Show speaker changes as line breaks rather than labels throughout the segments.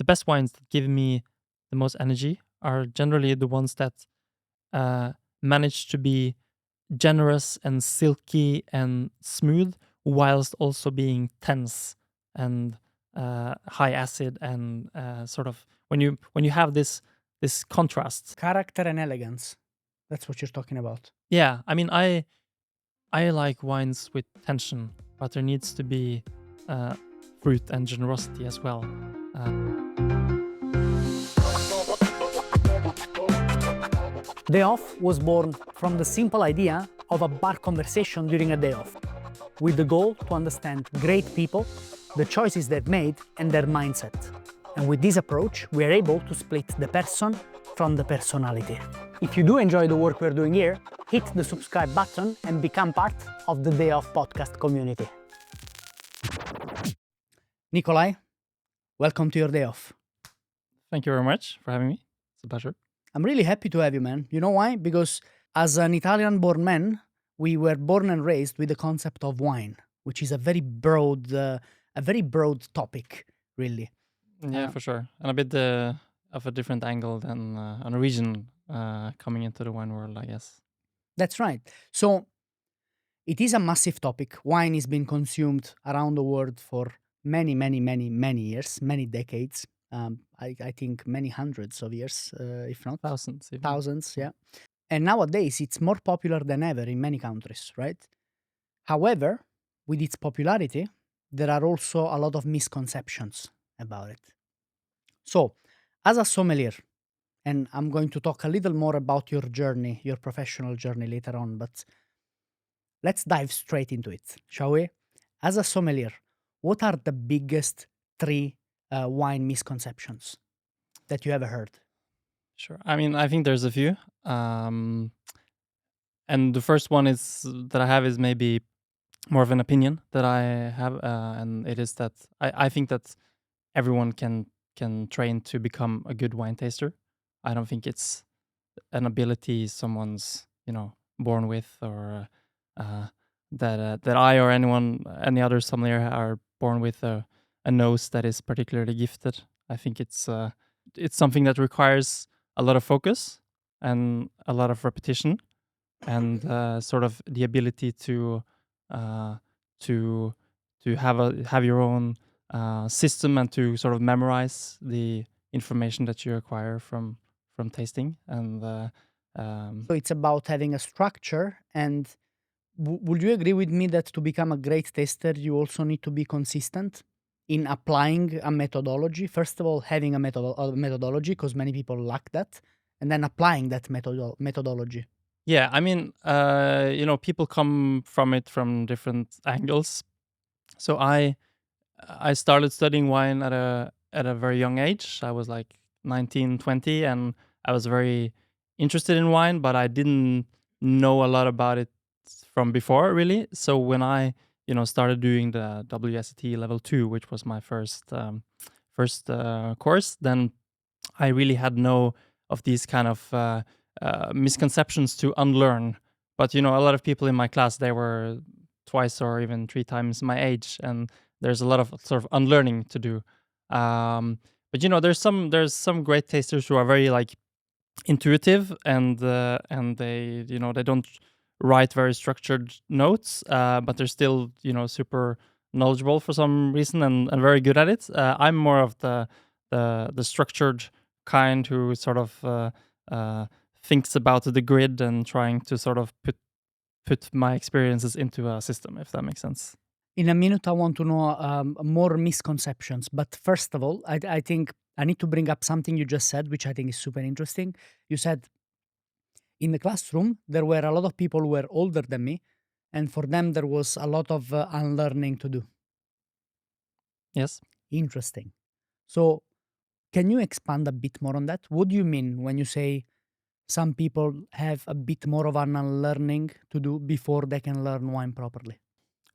best wines that give me the most energy are generally the ones that manage to be generous and silky and smooth, whilst also being tense and high acid, and sort of when you have this contrast.
Character and elegance. That's what you're talking about.
Yeah, I mean, I like wines with tension, but there needs to be fruit and generosity as well.
DayOff was born from the simple idea of a bar conversation during a day off, with the goal to understand great people, the choices they've made, and their mindset. And with this approach, we are able to split the person from the personality. If you do enjoy the work we're doing here, hit the subscribe button and become part of the DayOff podcast community. Nikolai, welcome to your day off.
Thank you very much for having me. It's a pleasure.
I'm really happy to have you, man. You know why? Because as an Italian-born man, we were born and raised with the concept of wine, which is a very broad topic, really.
Yeah, for sure. And a bit of a different angle than a Norwegian coming into the wine world, I guess.
That's right. So it is a massive topic. Wine is being consumed around the world for many years, many decades. I think many hundreds of years, if not
thousands. Even.
Thousands, yeah. And nowadays, it's more popular than ever in many countries, right? However, with its popularity, there are also a lot of misconceptions about it. So, as a sommelier, and I'm going to talk a little more about your journey, your professional journey later on, but let's dive straight into it, shall we? As a sommelier, what are the biggest 3 wine misconceptions that you ever heard?
Sure. I mean, I think there's a few. And the first one that I have is maybe more of an opinion that I have. And it is that I think that everyone can train to become a good wine taster. I don't think it's an ability someone's, born with, or that I or any other sommelier are born with a nose that is particularly gifted. I think it's something that requires a lot of focus and a lot of repetition, and sort of the ability to have your own system, and to sort of memorize the information that you acquire from tasting. And
so it's about having a structure. And would you agree with me that to become a great taster, you also need to be consistent in applying a methodology? First of all, having a methodology, because many people lack that, and then applying that methodology.
Yeah, I mean, people come from it from different angles. So I started studying wine at a very young age. I was like 19, 20, and I was very interested in wine, but I didn't know a lot about it from before, really. So when I started doing the WSET level 2, which was my first course, then I really had no of these kind of misconceptions to unlearn. But a lot of people in my class, they were twice or even 3 times my age, and there's a lot of sort of unlearning to do. But there's some great tasters who are very like intuitive, and they they don't write very structured notes, but they're still super knowledgeable for some reason, and very good at it. I'm more of the structured kind, who sort of thinks about the grid and trying to sort of put my experiences into a system, if that makes sense.
In a minute, I want to know more misconceptions. But first of all, I think I need to bring up something you just said, which I think is super interesting. You said in the classroom, there were a lot of people who were older than me, and for them, there was a lot of unlearning to do.
Yes.
Interesting. So can you expand a bit more on that? What do you mean when you say some people have a bit more of an unlearning to do before they can learn wine properly?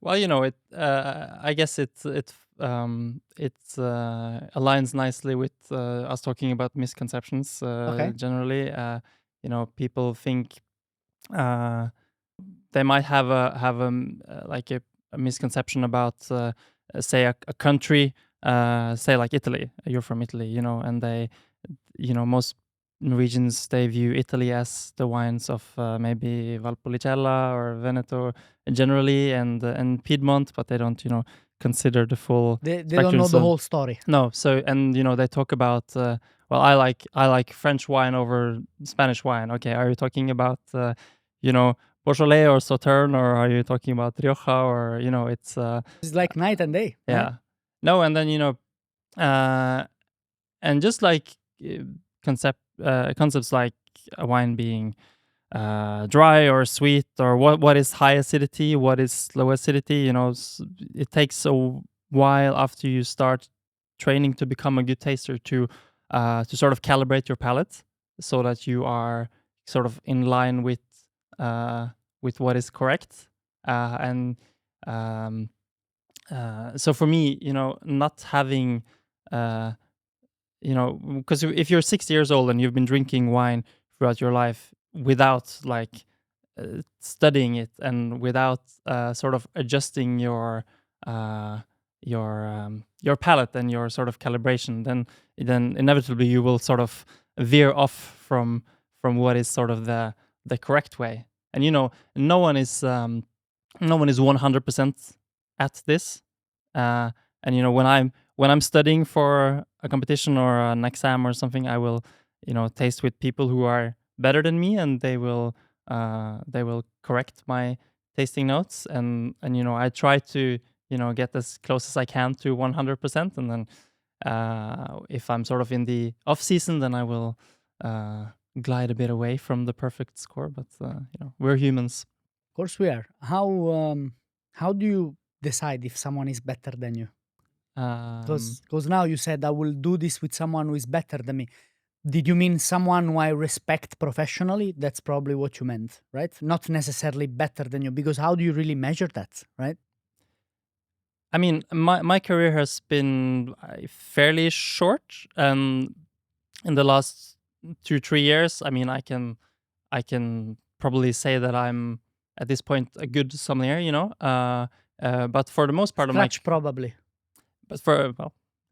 Well, it. I guess it aligns nicely with us talking about misconceptions.
Okay.
Generally, people think they might have a misconception about say a country say like Italy, you're from Italy, and they, most Norwegians, they view Italy as the wines of maybe 𝒟𝒶𝓎𝗙𝗙 or Veneto generally, and Piedmont, but they don't, consider the full
They don't
spectrum.
know the whole story.
No, so and they talk about well, I like French wine over Spanish wine. Okay, are you talking about Beaujolais or Sauternes, or are you talking about Rioja, or
It's like night and day.
yeah.
Right?
No, and then and just like concepts like a wine being dry or sweet, or what is high acidity, what is low acidity. It takes a while after you start training to become a good taster to sort of calibrate your palate so that you are sort of in line with what is correct. And so for me, not having because if you're 60 years old and you've been drinking wine throughout your life without like studying it, and without sort of adjusting your palate and your sort of calibration, then inevitably you will sort of veer off from what is sort of the correct way. And no one is 100% at this. And when I'm studying for a competition or an exam or something, I will taste with people who are better than me, and they will correct my tasting notes, and I try to get as close as I can to 100%. And then if I'm sort of in the off season, then I will glide a bit away from the perfect score. But we're humans.
Of course we are. How do you decide if someone is better than you? Because now you said I will do this with someone who is better than me. Did you mean someone who I respect professionally? That's probably what you meant, right? Not necessarily better than you, because how do you really measure that, right?
I mean, my career has been fairly short. In the last 2-3 years, I mean, I can probably say that I'm at this point a good sommelier, but for the most part
Scratch probably.
but for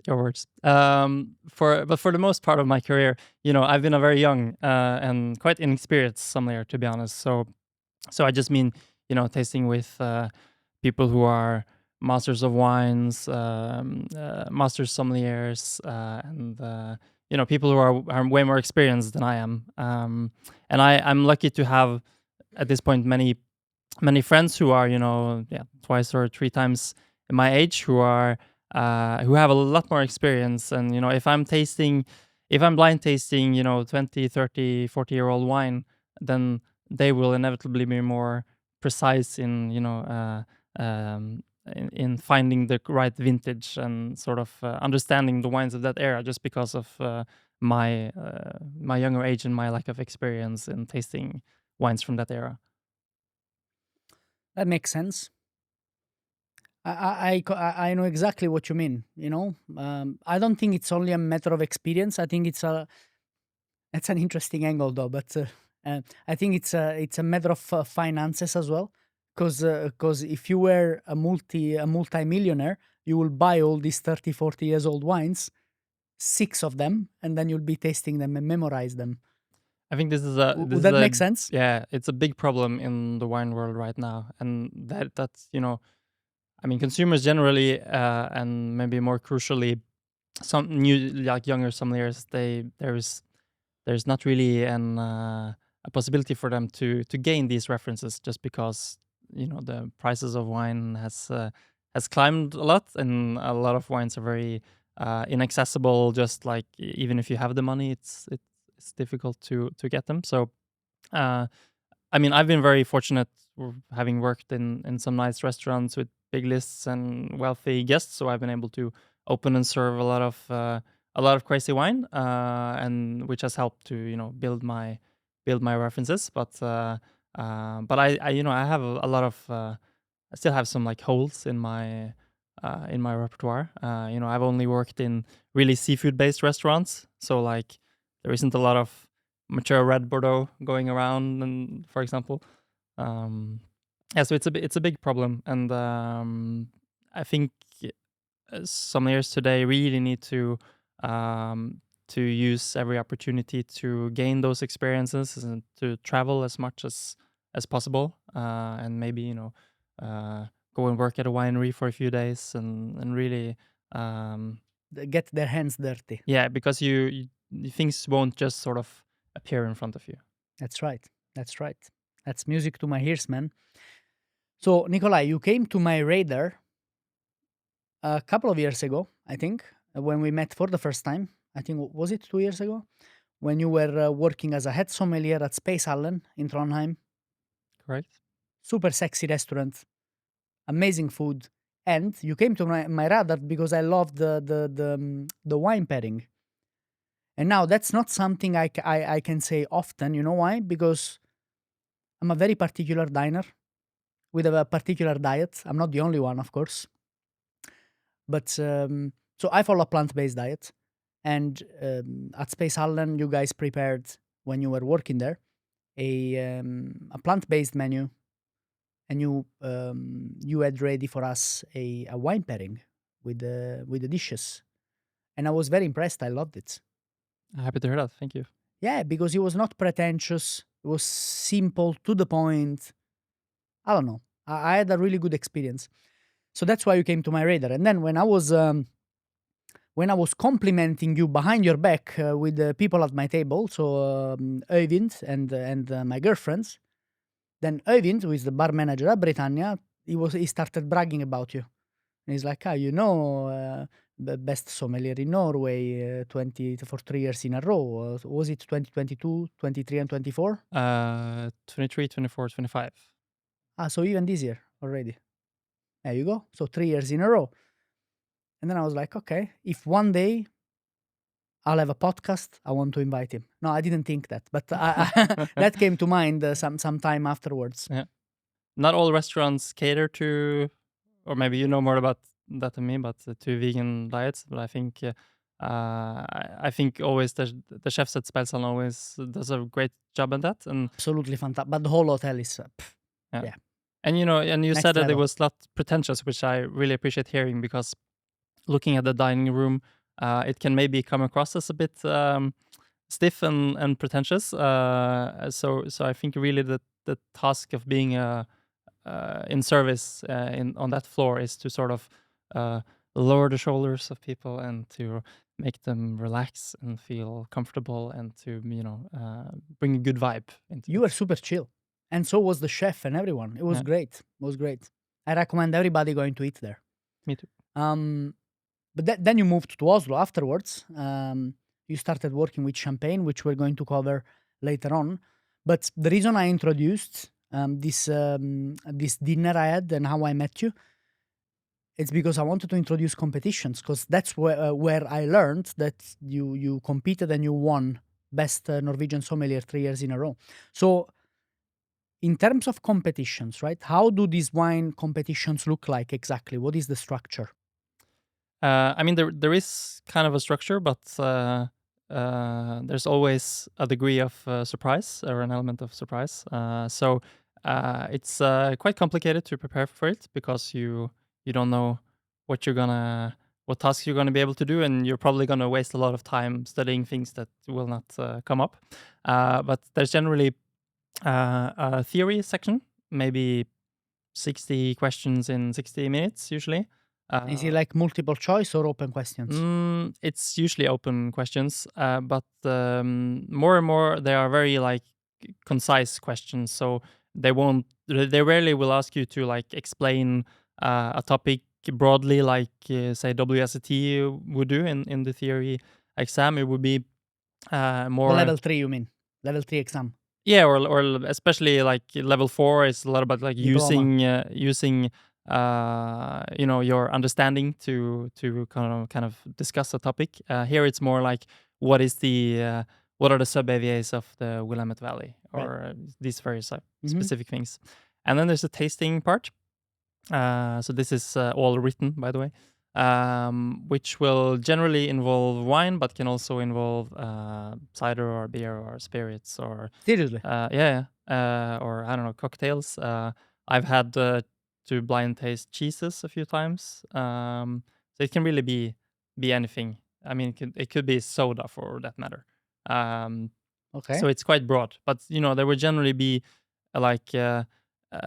your words. For the most part of my career, I've been a very young and quite inexperienced sommelier, to be honest. So I just mean, tasting with people who are masters of wines, master sommeliers, and people who are way more experienced than I am. And I'm lucky to have at this point many friends who are twice or three times my age, who have a lot more experience. And if I'm blind tasting 20, 30, 40-year-old wine, then they will inevitably be more precise in in finding the right vintage, and sort of understanding the wines of that era, just because of my younger age and my lack of experience in tasting wines from that era.
That makes sense. I know exactly what you mean. I don't think it's only a matter of experience. I think it's an interesting angle though. But I think it's a matter of finances as well. Because if you were a multi-millionaire, you will buy all these 30, 40 years old wines, 6 of them, and then you'll be tasting them and memorize them.
I think this is
Would that make sense?
Yeah, it's a big problem in the wine world right now, and that's I mean, consumers generally, and maybe more crucially, some like younger sommeliers, there's not really a possibility for them to gain these references, just because the prices of wine has climbed a lot, and a lot of wines are very inaccessible. Just like, even if you have the money, it's difficult to get them. So I mean, I've been very fortunate having worked in some nice restaurants with big lists and wealthy guests, so I've been able to open and serve a lot of crazy wine, and which has helped to build my references. But I have a lot of I still have some like holes in my repertoire. I've only worked in really seafood based restaurants, so like there isn't a lot of mature red Bordeaux going around, and for example, yeah, so it's a big problem. And I think sommeliers today really need to use every opportunity to gain those experiences and to travel as much as possible, and maybe go and work at a winery for a few days and really um,
Get their hands dirty.
yeah, because things won't just sort of appear in front of you.
That's right. That's right. That's music to my ears, man. So, Nikolai, you came to my radar a couple of years ago, I think, when we met for the first time. I think, was it 2 years ago? When you were working as a head sommelier at 𝒟𝒶𝓎𝗙𝗙 in Trondheim.
Correct.
Super sexy restaurant, amazing food. And you came to my radar because I love the wine pairing. And now that's not something I can say often. You know why? Because I'm a very particular diner with a particular diet. I'm not the only one, of course. But so I follow a plant-based diet. And at 𝒟𝒶𝓙𝗙, you guys prepared, when you were working there, a plant-based menu. And you had ready for us a wine pairing with the dishes. And I was very impressed. I loved it.
Happy to hear that. Thank you.
Yeah, because it was not pretentious. It was simple, to the point. I don't know. I had a really good experience. So that's why you came to my radar. And then when I was complimenting you behind your back with the people at my table, so Øyvind and my girlfriends, then Øyvind, who is the bar manager at 𝒟𝒏𝓙𝗎, he started bragging about you. And he's like, the best sommelier in Norway, 3 years in a row. Was it 2022, 23, and 24?
23, 24, 25.
So even this year already. There you go. So 3 years in a row. And then I was like, okay, if one day I'll have a podcast, I want to invite him. No, I didn't think that, but that came to mind some time afterwards.
Yeah. Not all restaurants cater to, or maybe you know more about that than me, but to vegan diets. But I think always the chefs at 𝒟𝒏𝓙𝗙 always does a great job at that. And
absolutely fantastic. But the whole hotel is, yeah.
And you
Next
said that it
level.
was not pretentious, which I really appreciate hearing, because looking at the dining room, it can maybe come across as a bit stiff and pretentious. So I think really the task of being in service on that floor is to sort of lower the shoulders of people and to make them relax and feel comfortable and to bring a good vibe into
You were super chill, and so was the chef and everyone. It was great. It was great. I recommend everybody going to eat there.
Me too.
But then you moved to Oslo afterwards. You started working with champagne, which we're going to cover later on. But the reason I introduced this dinner I had and how I met you, it's because I wanted to introduce competitions, because that's where I learned that you competed and you won Best Norwegian Sommelier 3 years in a row. So in terms of competitions, right, how do these wine competitions look like exactly? What is the structure?
I mean, there is kind of a structure, but there's always a degree of surprise, or an element of surprise. So it's quite complicated to prepare for it, because you don't know what tasks you're gonna be able to do, and you're probably gonna waste a lot of time studying things that will not come up. But there's generally a theory section, maybe 60 questions in 60 minutes usually.
Is it like multiple choice or open questions?
It's usually open questions, but more and more they are very like concise questions. So they rarely will ask you to like explain a topic broadly, like say WSET would do in the theory exam. It would be more
the level 3, you mean? Level 3 exam.
Yeah, or especially like level 4 is a lot about like
Diploma.
using your understanding to kind of discuss a topic. Here it's more like what are the sub-AVAs of the Willamette Valley, or these various specific things. And then there's a tasting part. So this is all written, by the way, which will generally involve wine, but can also involve cider or beer or spirits or
seriously,
or I don't know, cocktails. I've had to blind taste cheeses a few times. So So it can really be anything. I mean, it could be soda for that matter.
Okay.
So it's quite broad. But there would generally be like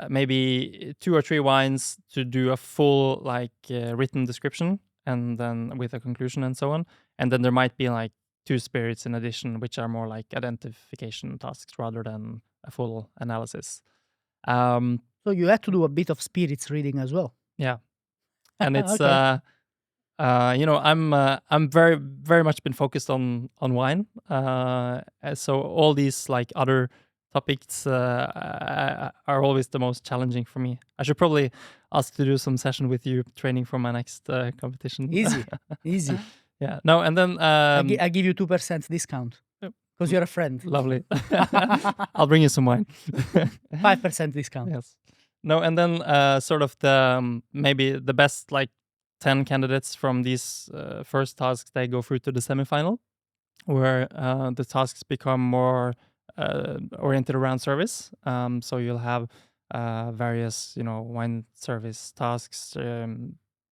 maybe 2 or 3 wines to do a full written description, and then with a conclusion and so on. And then there might be like 2 spirits in addition, which are more like identification tasks rather than a full analysis.
So you had to do a bit of spirits reading as well.
Yeah, and it's
Okay.
I'm very very much been focused on wine. So all these like other topics are always the most challenging for me. I should probably ask to do some session with you training for my next competition.
Easy.
Yeah. No, and then
I give you 2% discount because you're a friend.
Lovely. I'll bring you some wine.
5% discount.
Yes. No, and then sort of the maybe the best like 10 candidates from these first tasks, they go through to the semifinal, where the tasks become more oriented around service. So you'll have various, wine service tasks,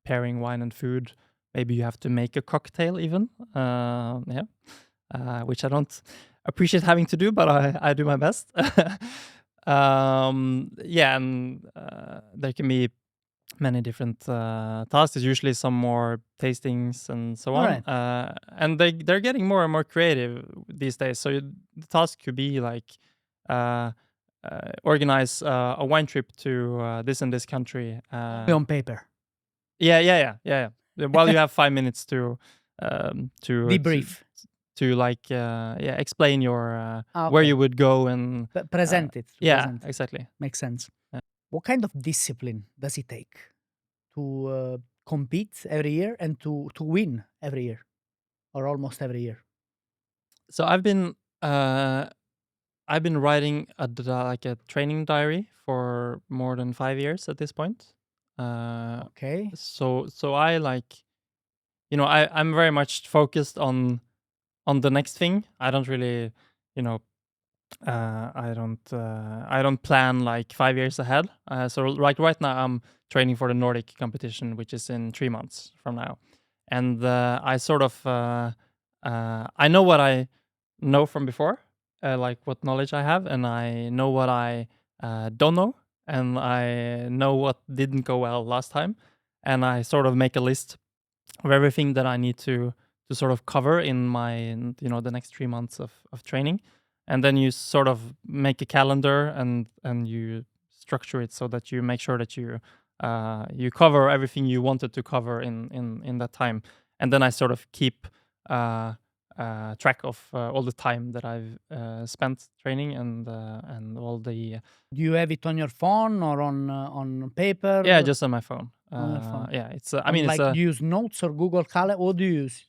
pairing wine and food. Maybe you have to make a cocktail even. Which I don't appreciate having to do, but I do my best. And there can be many different tasks. There's usually some more tastings and so on.
Alright.
And they're getting more and more creative these days. So the task could be like organize a wine trip to this and this country.
On paper.
Yeah. While you have 5 minutes to
Debrief.
to like explain your where you would go and
present it. Present it.
Exactly.
Makes sense.
Yeah.
What kind of discipline does it take to compete every year and to win every year, or almost every year?
So I've been writing a training diary for more than 5 years at this point.
Okay.
So I like, I'm very much focused on the next thing. I don't really, I don't plan like 5 years ahead. So like right now I'm training for the Nordic competition, which is in 3 months from now. And I sort of I know what I know from before, like what knowledge I have, and I know what I don't know, and I know what didn't go well last time, and I sort of make a list of everything that I need to sort of cover in my the next 3 months of training. And then you sort of make a calendar and you structure it so that you make sure that you cover everything you wanted to cover in that time. And then I sort of keep track of all the time that I've spent training and all the.
Do you have it on your phone or on paper?
Yeah, just on my phone.
On your phone.
Yeah, it's. I mean,
like,
it's.
Do you use Notes or Google Calendar? What do you use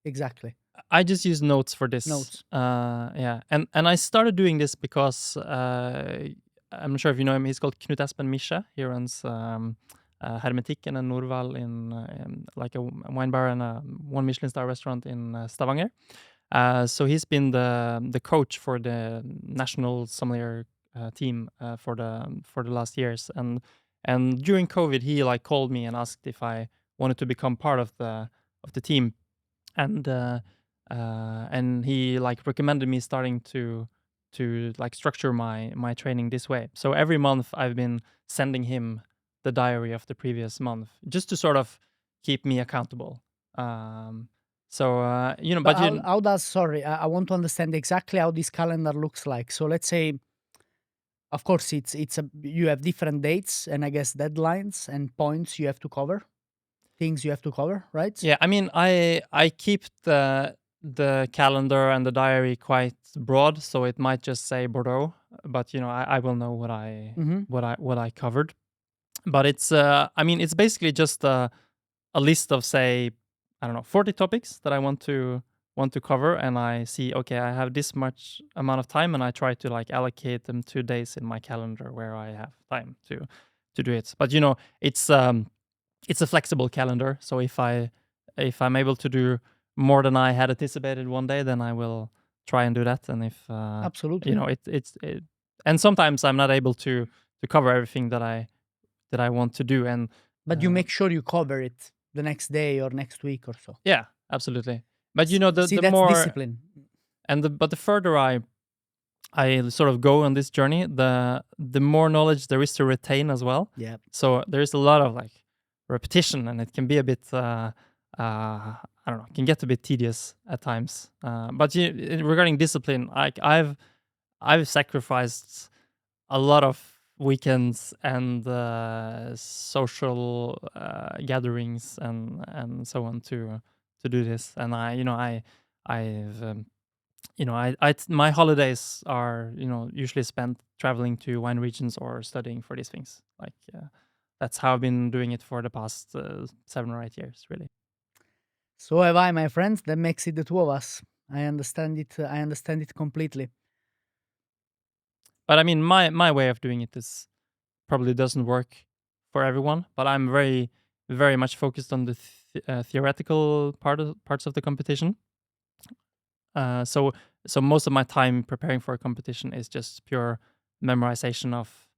exactly?
I just use Notes for this.
Notes.
Yeah, and I started doing this because I'm not sure if you know him. He's called 𝒟𝒻𝓙𝗢. He runs 𝒟𝒻𝓙𝗢𝗙 in like a wine bar and a 1 Michelin star restaurant in Stavanger. So he's been the coach for the national sommelier team for the last years, and during COVID he like called me and asked if I wanted to become part of the team, and he like recommended me starting to like structure my training this way. So every month I've been sending him the diary of the previous month just to sort of keep me accountable.
But how does, sorry, I want to understand exactly how this calendar looks like. So let's say, of course, you have different dates and I guess deadlines and points you have to cover, things you have to cover, right?
Yeah, I mean, I keep the calendar and the diary quite broad, so it might just say Bordeaux, but I will know what I what I covered. But it's I mean, it's basically just a list of, say, I don't know, 40 topics that I want to cover, and I see, okay, I have this much amount of time, and I try to like allocate them 2 days in my calendar where I have time to do it. But it's a flexible calendar, so if I'm able to do more than I had anticipated one day, then I will try and do that. And if
absolutely,
and sometimes I'm not able to cover everything that I want to do, but
you make sure you cover it. the next day or next week or so.
Yeah, absolutely. But you know,
See,
the
that's
more
discipline.
but the further I sort of go on this journey, the more knowledge there is to retain as well.
Yeah.
So there is a lot of like repetition, and it can be a bit I don't know, can get a bit tedious at times. But regarding discipline, like I've sacrificed a lot of weekends and social gatherings and so on to do this. And I've my holidays are usually spent traveling to wine regions or studying for these things. Like that's how I've been doing it for the past 7 or 8 years, really.
So have I, my friends. That makes it the two of us. I understand it. I understand it completely.
But I mean, my way of doing it is probably doesn't work for everyone. But I'm very, very much focused on the theoretical parts of the competition. So most of my time preparing for a competition is just pure memorization of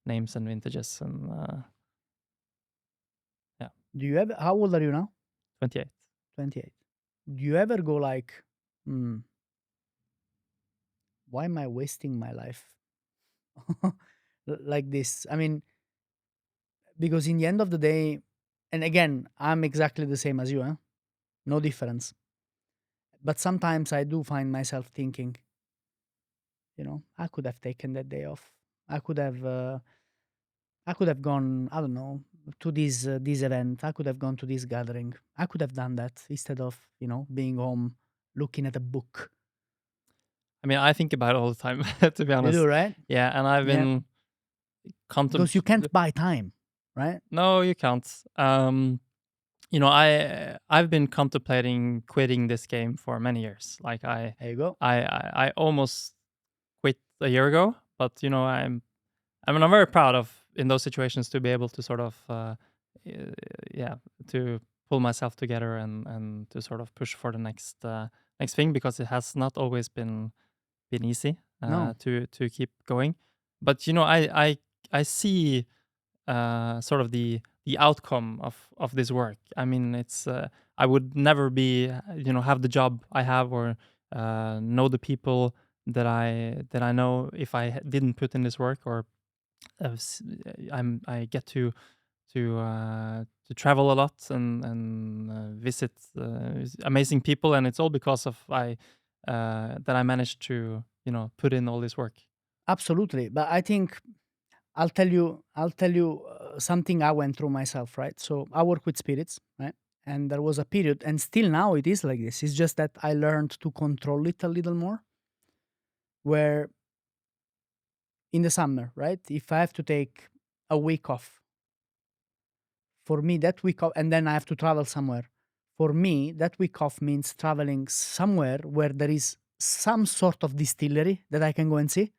names and vintages and yeah.
Do you ever? How old are you now?
28.
28. Do you ever go like, why am I wasting my life like this? I mean, because in the end of the day, and again, I'm exactly the same as you, huh? No difference. But sometimes I do find myself thinking, I could have taken that day off. I could have gone, I don't know, to this event. I could have gone to this gathering. I could have done that instead of, being home looking at a book.
I mean, I think about it all the time, to be
You
honest.
do, right?
Yeah, and I've
Yeah.
been
Because you can't buy time, right?
No, you can't. I've been contemplating quitting this game for many years. Like
There you go.
I almost quit a year ago, but I'm very proud of in those situations to be able to sort of yeah, to pull myself together and to sort of push for the next thing, because it has not always been easy
No.
to keep going. But I see sort of the outcome of this work. I mean, it's I would never be have the job I have or know the people that I know if I didn't put in this work. Or I get to travel a lot and visit amazing people, and it's all because of that I managed to put in all this work.
Absolutely. But I think I'll tell you something I went through myself, right? So I work with spirits, right? And there was a period, and still now it is like this. It's just that I learned to control it a little more. Where in the summer, right? If I have to take a week off, for me that week off, and then I have to travel somewhere. For me, that week off means traveling somewhere where there is some sort of distillery that I can go and see,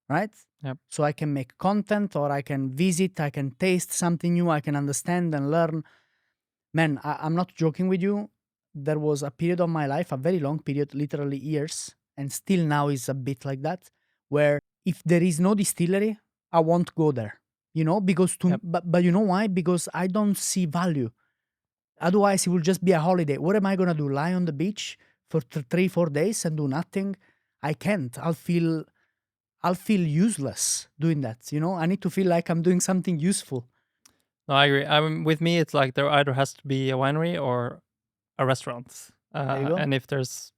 right?
Yep.
So I can make content, or I can visit, I can taste something new, I can understand and learn. Man, I'm not joking with you. There was a period of my life, a very long period, literally years, and still now is a bit like that, where if there is no distillery, I won't go there. Because
Yep.
but you know why? Because I don't see value. Otherwise, it will just be a holiday. What am I gonna do? Lie on the beach for 3-4 days and do nothing? I can't. I'll feel useless doing that. I need to feel like I'm doing something useful.
No, I agree. With me, it's like there either has to be a winery or a restaurant,
There you go.
and if there's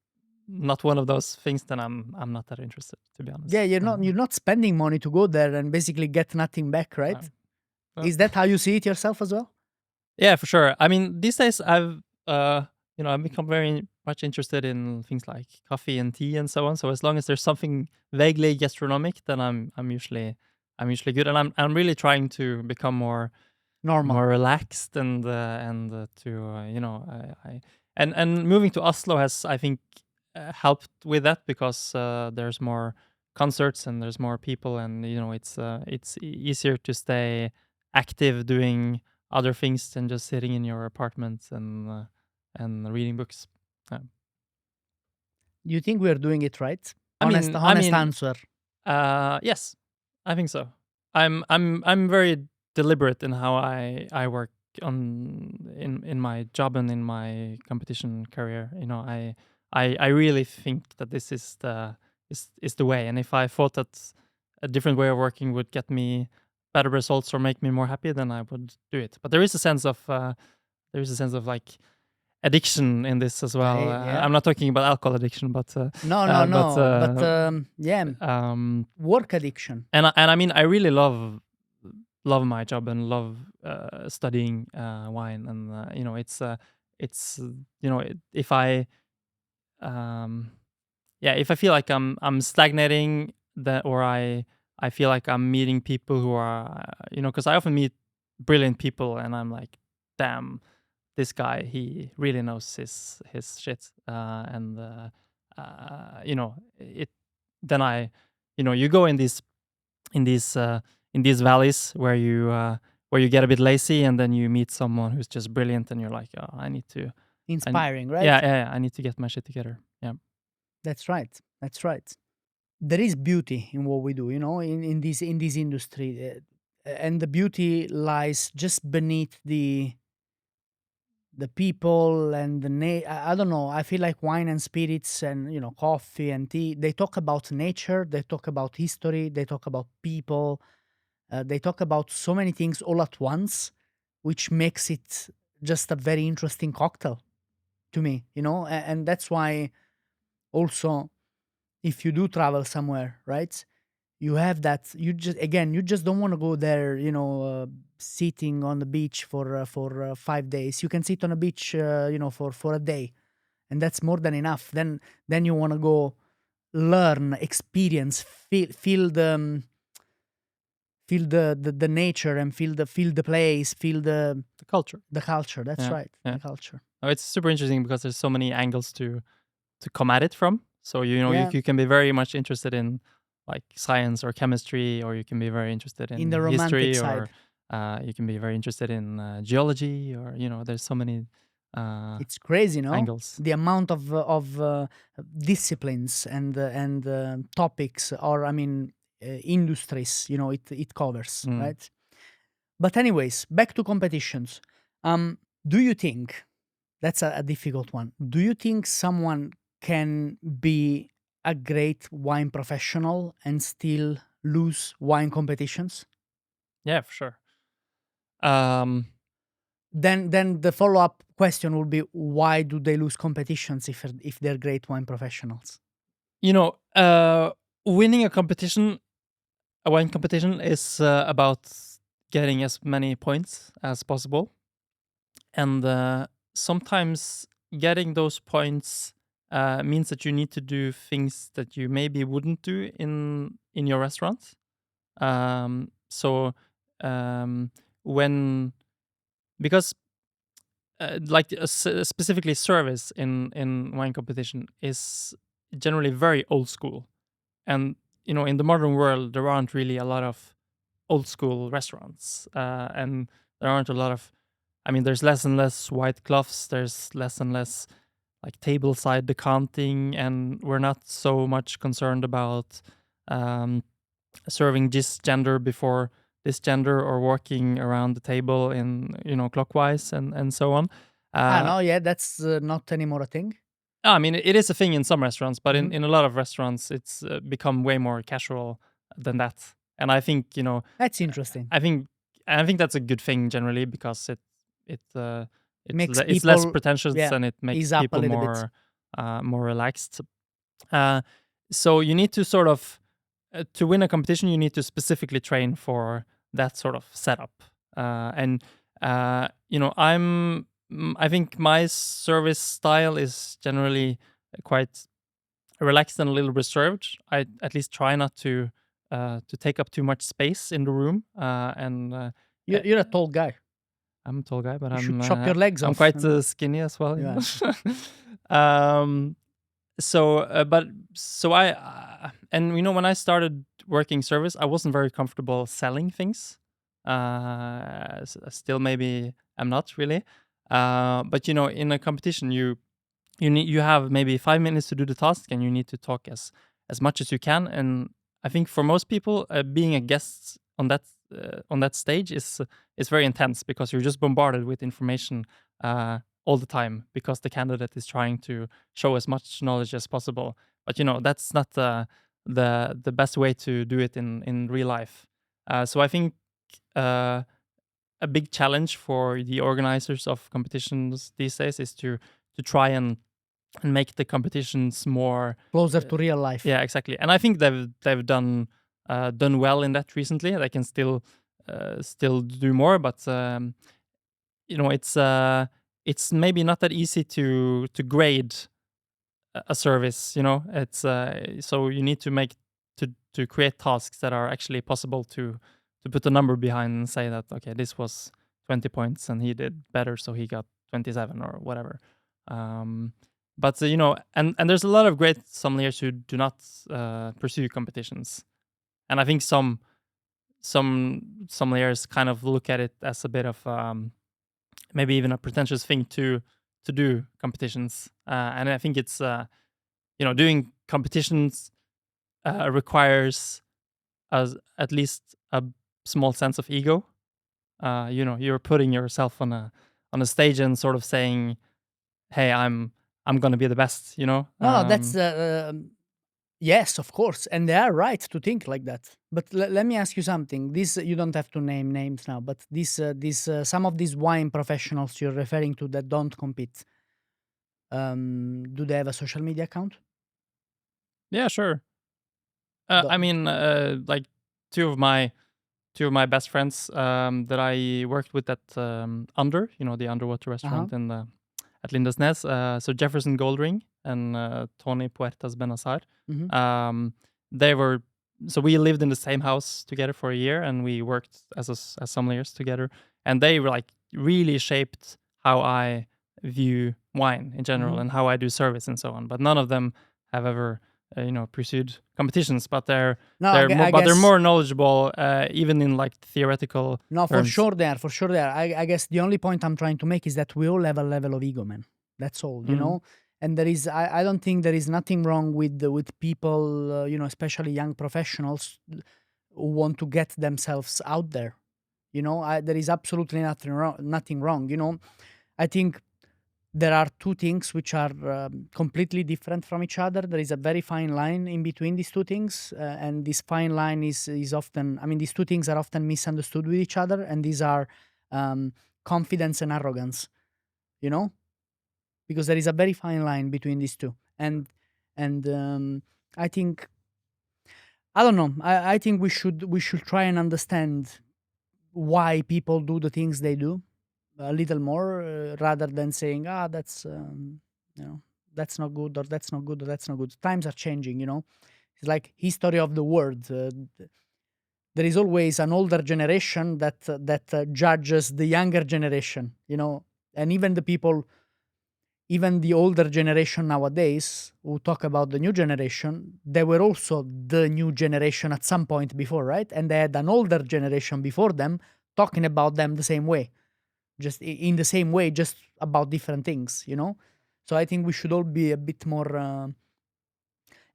not one of those things, then I'm not that interested, to be honest.
Yeah, you're not spending money to go there and basically get nothing back, right?
No.
Is that how you see it yourself as well?
Yeah, for sure. I mean, these days I've become very much interested in things like coffee and tea and so on. So as long as there's something vaguely gastronomic, then I'm usually good, and I'm really trying to become more
Normal.
relaxed and to and moving to Oslo has, I think, helped with that, because there's more concerts and there's more people, and it's easier to stay active doing other things than just sitting in your apartment and reading books.
Do you think we're doing it right?
I
Honest,
mean,
honest answer.
yes, I think so. I'm very deliberate in how I work in my job and in my competition career. I really think that this is the way. And if I thought that a different way of working would get me better results or make me more happy, then I would do it. But there is a sense of like addiction in this as well.
Yeah.
I'm not talking about alcohol addiction, but
work addiction.
And I mean, I really love my job and love studying wine, and if I if I feel like I'm stagnating, or I feel like I'm meeting people who are because I often meet brilliant people and I'm like, damn, this guy, he really knows his shit, and it then I you go in these valleys where you get a bit lazy, and then you meet someone who's just brilliant and you're like, oh, I need to
Inspiring, right?
Yeah, I need to get my shit together. Yeah.
That's right. There is beauty in what we do, in this industry, and the beauty lies just beneath the people and I don't know. I feel like wine and spirits and coffee and tea. They talk about nature. They talk about history. They talk about people. They talk about so many things all at once, which makes it just a very interesting cocktail to me. And that's why also, if you do travel somewhere, right, you have that. You just don't want to go there, sitting on the beach for 5 days. You can sit on a beach, for a day, and that's more than enough. Then you want to go learn, experience, feel the nature, and feel the place, feel the
culture.
That's
Yeah,
right.
yeah.
The culture.
Oh, it's super interesting because there's so many angles to come at it from. So you can be very much interested in like science or chemistry, or you can be very interested in
the romantic
history,
side.
or you can be very interested in geology, or there's so many
It's crazy, no?
angles.
The amount of disciplines and topics, or industries, it covers, right? But anyways, back to competitions. Do you think that's a difficult one? Do you think someone can be a great wine professional and still lose wine competitions?
Yeah, for sure.
Then the follow-up question would be, why do they lose competitions if they're great wine professionals?
Winning a wine competition is about getting as many points as possible, and sometimes getting those points means that you need to do things that you maybe wouldn't do in your restaurant. Because specifically service in wine competition is generally very old school, and in the modern world there aren't really a lot of old school restaurants, and there aren't a lot of, there's less and less white cloths, there's less and less like tableside decanting, and we're not so much concerned about serving this gender before this gender, or walking around the table in clockwise and so on.
No, yeah, that's not anymore a thing.
It is a thing in some restaurants, but in a lot of restaurants it's become way more casual than that. And I think
that's interesting.
I think that's a good thing generally, because it's
makes
less pretentious, and it makes people more relaxed. So you need to sort of to win a competition, you need to specifically train for that sort of setup. I think my service style is generally quite relaxed and a little reserved. I at least try not to take up too much space in the room.
You're a tall guy.
I'm a tall guy, but
you
I'm
should chop your legs
I'm
off.
quite skinny as well.
Yeah.
When I started working service, I wasn't very comfortable selling things. Still, maybe I'm not really. But in a competition, you have maybe 5 minutes to do the task, and you need to talk as much as you can. And I think for most people, being a guest on that on that stage is very intense because you're just bombarded with information all the time because the candidate is trying to show as much knowledge as possible. But that's not the best way to do it in real life. So I think a big challenge for the organizers of competitions these days is to try and make the competitions more
closer to real life.
Yeah, exactly. And I think they've done well in that recently. They can still do more, but it's maybe not that easy to grade a service. It's so you need to make to create tasks that are actually possible to put a number behind and say that, okay, this was 20 points and he did better, so he got 27 or whatever. But and there's a lot of great sommeliers who do not pursue competitions, and I think some sommeliers kind of look at it as a bit of maybe even a pretentious thing to do competitions, and I think it's doing competitions requires at least a small sense of ego. You're putting yourself on a stage and sort of saying, "Hey, I'm gonna be the best."
No, that's yes, of course, and they are right to think like that. But let me ask you something. This you don't have to name names now, but some of these wine professionals you're referring to that don't compete, do they have a social media account?
Yeah, sure. I mean, like two of my best friends that I worked with at the underwater restaurant in at Lindesnes. So Jefferson Goldring and Tony Puertas Benazar.
Mhm.
They were so we lived in the same house together for a year, and we worked as sommeliers together. And they were like really shaped how I view wine in general
Mhm.
and how I do service and so on. But none of them have ever pursued competitions, but they're
No,
they're more
I
but they're
guess
more knowledgeable even in like theoretical
no, for
terms.
sure they are. For sure they are. I guess the only point I'm trying to make is that we all have a level of ego, man. That's all,
Mhm.
And there is, I don't think there is nothing wrong with people, especially young professionals who want to get themselves out there. There is absolutely nothing wrong. Nothing wrong. I think there are two things which are completely different from each other. There is a very fine line in between these two things, and this fine line is often. I mean, these two things are often misunderstood with each other, and these are um, confidence and arrogance. You know, because there is a very fine line between these two, and I think I don't know. I think we should try and understand why people do the things they do a little more rather than saying that's you know that's not good or that's not good or that's not good. Times are changing. It's like history of the world. There is always an older generation that judges the younger generation, and even the older generation nowadays who talk about the new generation, they were also the new generation at some point before, right? And they had an older generation before them talking about them the same way, just in the same way, just about different things. So I think we should all be a bit more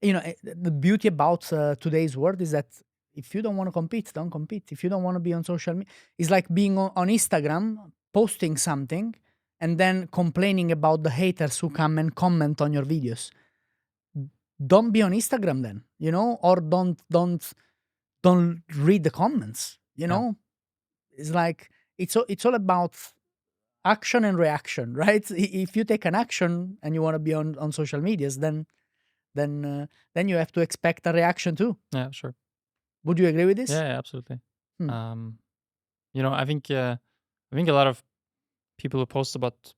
the beauty about today's world is that if you don't want to compete, don't compete. If you don't want to be on social media, it's like being on Instagram, posting something and then complaining about the haters who come and comment on your videos. Don't be on Instagram then, or don't read the comments.
Yeah.
It's like it's all about action and reaction, right? If you take an action and you want to be on social medias, then you have to expect a reaction too.
Yeah, sure.
Would you agree with
Yeah,
this?
yeah, absolutely.
Hmm.
I think a lot of people who post about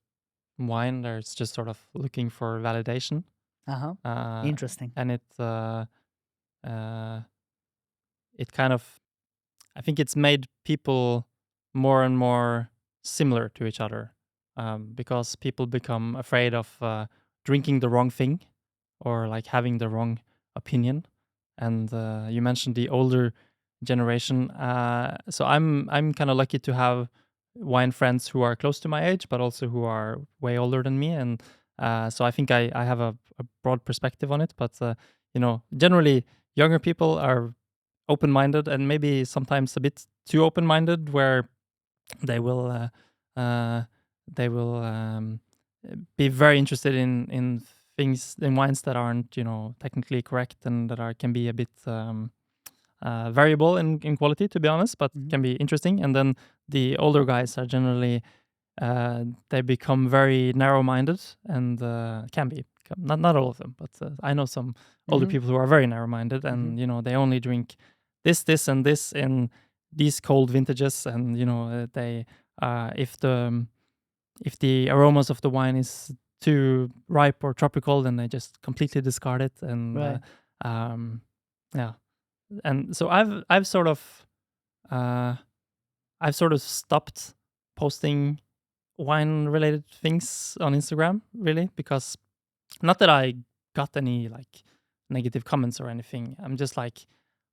wine, they're just sort of looking for validation.
Uh-huh.
Uh,
Interesting.
and uh, it kind of, I think it's made people more and more similar to each other, because people become afraid of drinking the wrong thing or like having the wrong opinion. And you mentioned the older generation. So I'm kind of lucky to have wine friends who are close to my age, but also who are way older than me. And so I think I have a broad perspective on it. But generally, younger people are open-minded and maybe sometimes a bit too open-minded, where they will be very interested in things, in wines that aren't, technically correct and that can be a bit variable in quality, to be honest, but can be interesting. And then the older guys are generally they become very narrow-minded and can be, not all of them, but I know some older people who are very narrow-minded, and they only drink this and this in these cold vintages, and they if the aromas of the wine is too ripe or tropical, then they just completely discard it. And
Right.
yeah, and so I've sort of stopped posting wine related things on Instagram, really, because not that I got any like negative comments or anything. I'm just like,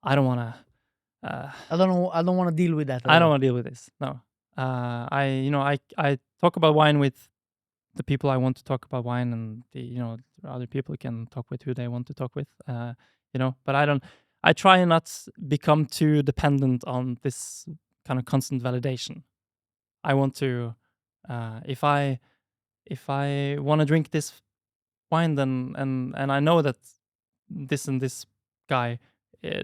I don't want to
I don't know. I don't want to deal with that.
I don't want to deal with this. No. I talk about wine with the people I want to talk about wine, and the other people can talk with who they want to talk with. But I try and not become too dependent on this kind of constant validation. I want to if I want to drink this wine, then and I know that this and this guy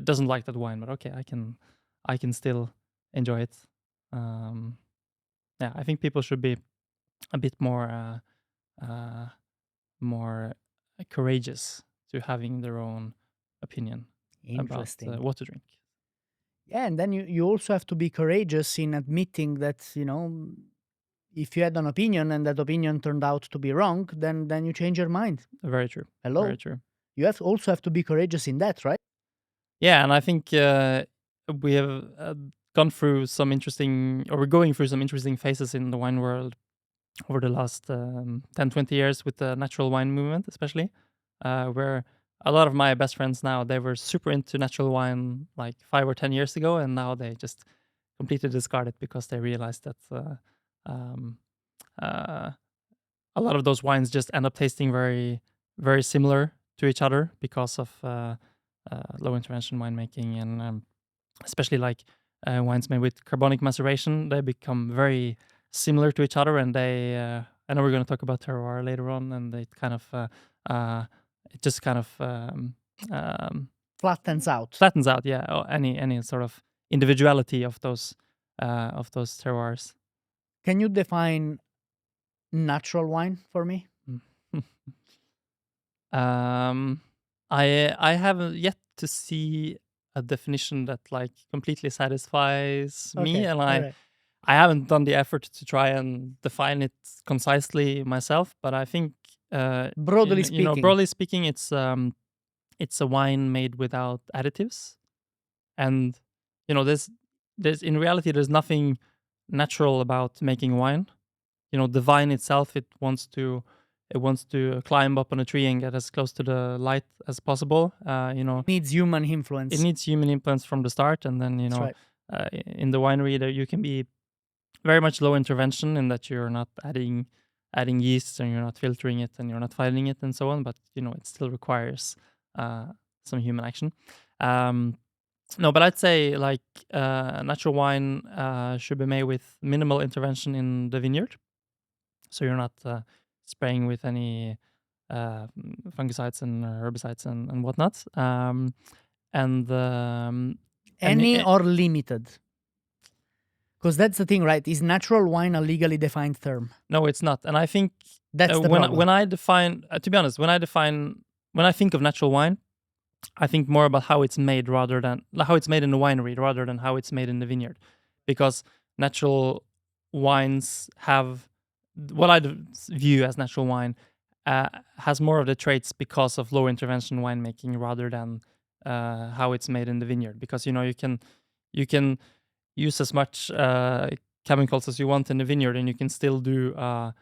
doesn't like that wine, but okay, I can still enjoy it. I think people should be a bit more courageous to having their own opinion about
Interesting.
what to drink.
Yeah, and then you also have to be courageous in admitting that, if you had an opinion and that opinion turned out to be wrong, then you change your mind.
Very true.
Hello?
Very true.
You also have to be courageous in that, right?
Yeah, and I think we have gone through some interesting, or we're going through some interesting phases in the wine world over the last 10, 20 years with the natural wine movement, especially, where a lot of my best friends now, they were super into natural wine like 5 or 10 years ago, and now they just completely discard it because they realized that a lot of those wines just end up tasting very, very similar to each other because of low intervention winemaking, and especially like wines made with carbonic maceration. They become very similar to each other, and they I know we're going to talk about terroir later on, and it kind of it just kind of
Flattens out.
flattens out, yeah, or any sort of individuality of those terroirs.
Can you define natural wine for me?
I haven't yet to see a definition that like completely satisfies me,
Okay,
and
alright.
I haven't done the effort to try and define it concisely myself. But I think
Broadly speaking.
broadly speaking, it's a wine made without additives, and there's in reality there's nothing natural about making wine. The vine itself, it wants to climb up on a tree and get as close to the light as possible.
Needs human influence.
It needs human influence from the start, and then
That's right.
in the winery there you can be very much low intervention in that you're not adding yeasts, and you're not filtering it, and you're not filing it, and so on. But it still requires some human action. No, but I'd say like natural wine should be made with minimal intervention in the vineyard, so you're not spraying with any fungicides and herbicides and whatnot.
Any or limited? Because that's the thing, right? Is natural wine a legally defined term?
No, it's not. And I think
that's the problem.
When I define, to be honest, when I think of natural wine, I think more about how it's made rather than how it's made in the winery rather than how it's made in the vineyard, because natural wines have what I view as natural wine has more of the traits because of low intervention winemaking rather than how it's made in the vineyard. Because you can use as much chemicals as you want in the vineyard, and you can still do a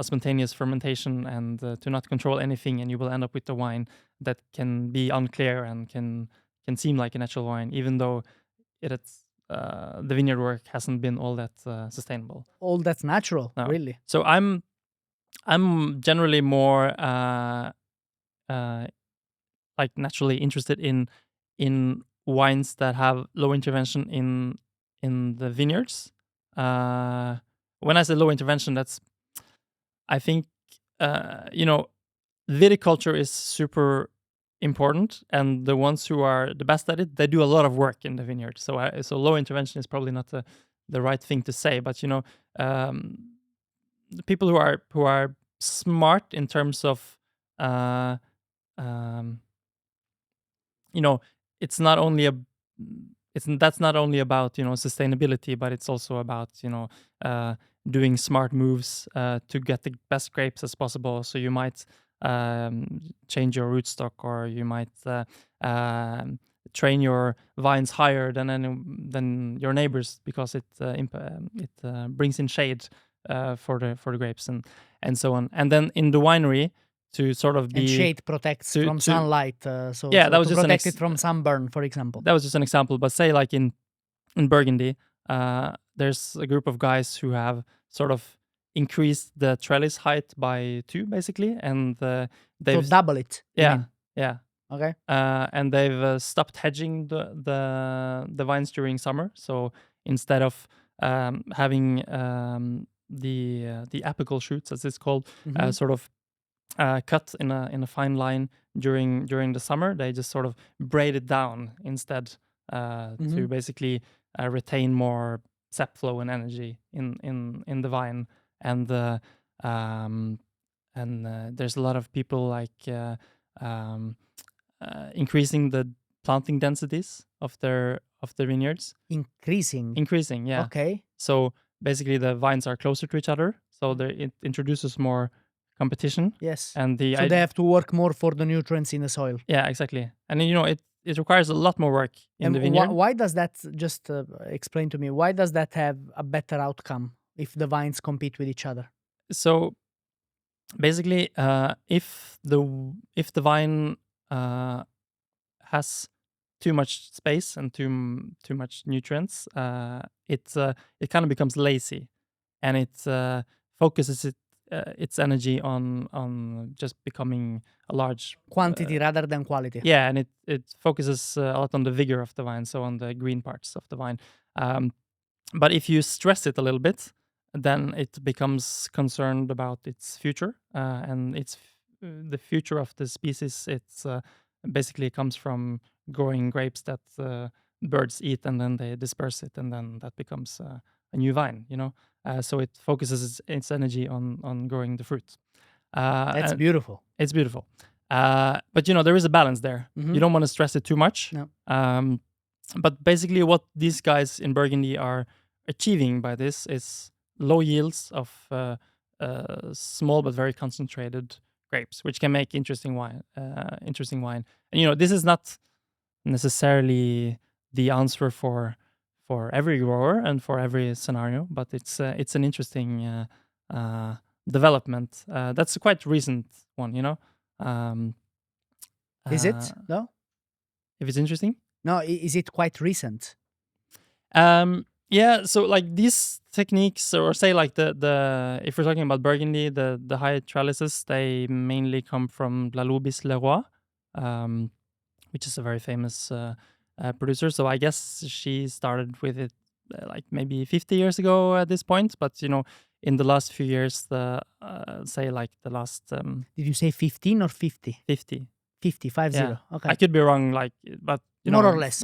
spontaneous fermentation and to not control anything, and you will end up with a wine that can be unclear and can seem like a natural wine, even though it's the vineyard work hasn't been all that sustainable.
All that's natural,
No.
really.
So I'm generally more like naturally interested in wines that have low intervention in the vineyards. When I say low intervention, that's I think viticulture is super important, and the ones who are the best at it, they do a lot of work in the vineyard. So low intervention is probably not the right thing to say, but the people who are smart in terms of uh, um, it's not only that's not only about sustainability, but it's also about uh, doing smart moves to get the best grapes as possible. So you might change your rootstock, or you might train your vines higher than your neighbors, because it brings in shade for the grapes and so on. And then in the winery, to sort of be
And shade protects from sunlight, so
that was
to
just
protect it from sunburn, for example.
that was just an example. But say like in Burgundy, there's a group of guys who have sort of increased the trellis height by 2, basically, and
So
they've
double it. you
yeah
mean.
yeah
Okay.
and they've stopped hedging the vines during summer. So instead of having the apical shoots, as it's called,
Mhm.
sort of cut in a fine line during the summer, they just sort of braid it down instead, to basically retain more sap flow and energy in the vine. And um, there's a lot of people like um, increasing the planting densities of their vineyards.
Increasing.
Yeah.
Okay.
So basically, the vines are closer to each other, so it introduces more competition.
Yes.
And
So they have to work more for the nutrients in the soil.
yeah, exactly. And it requires a lot more work in
And
the vineyard.
why does that, just explain to me, why does that have a better outcome if the vines compete with each other?
So basically, if the vine has too much space and too much nutrients, it kind of becomes lazy, and it focuses its energy on just becoming a large
Quantity rather than quality.
yeah, and it focuses a lot on the vigor of the vine, so on the green parts of the vine. But if you stress it a little bit, then it becomes concerned about its future, and the future of the species. It's basically comes from growing grapes that birds eat, and then they disperse it, and then that becomes a new vine. So it focuses its energy on growing the fruit.
That's
and
beautiful.
It's beautiful. But there is a balance there. You don't want to stress it too much.
No.
But basically, what these guys in Burgundy are achieving by this is low yields of small but very concentrated grapes, which can make interesting wine. And this is not necessarily the answer for every grower and for every scenario, but it's an interesting development. That's a quite recent one.
Is it? No?
If it's interesting.
No, is it quite recent?
Yeah, so like these techniques, or say like the if we're talking about Burgundy, the high trellises, they mainly come from La 𝒟𝒻𝒻𝒻, which is a very famous producer. So I guess she started with it like maybe 50 years ago at this point. But in the last few years, say like the last
Did you say 15 or 50?
50.
50, 50.
Yeah.
Okay.
I could be wrong, like, but
More or less.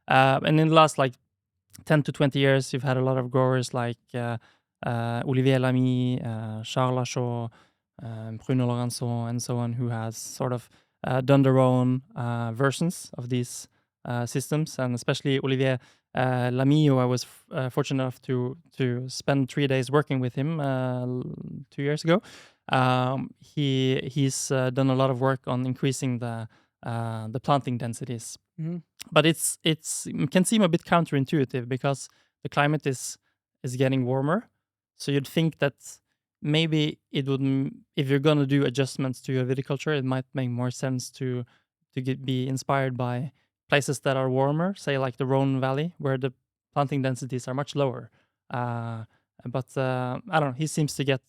And in the last like 10 to 20 years, you've had a lot of growers like Olivier Lamy, Charles Lachaud, Bruno Laurenceau, and so on, who has sort of done their own versions of these systems. And especially Olivier Lamy, who I was fortunate enough to spend 3 days working with him 2 years ago. He's done a lot of work on increasing the planting densities.
Mhm.
But it can seem a bit counterintuitive, because the climate is getting warmer. So you'd think that maybe it would, if you're gonna do adjustments to your viticulture, it might make more sense to be inspired by places that are warmer, say like the Rhone Valley, where the planting densities are much lower. But I don't know. He seems to get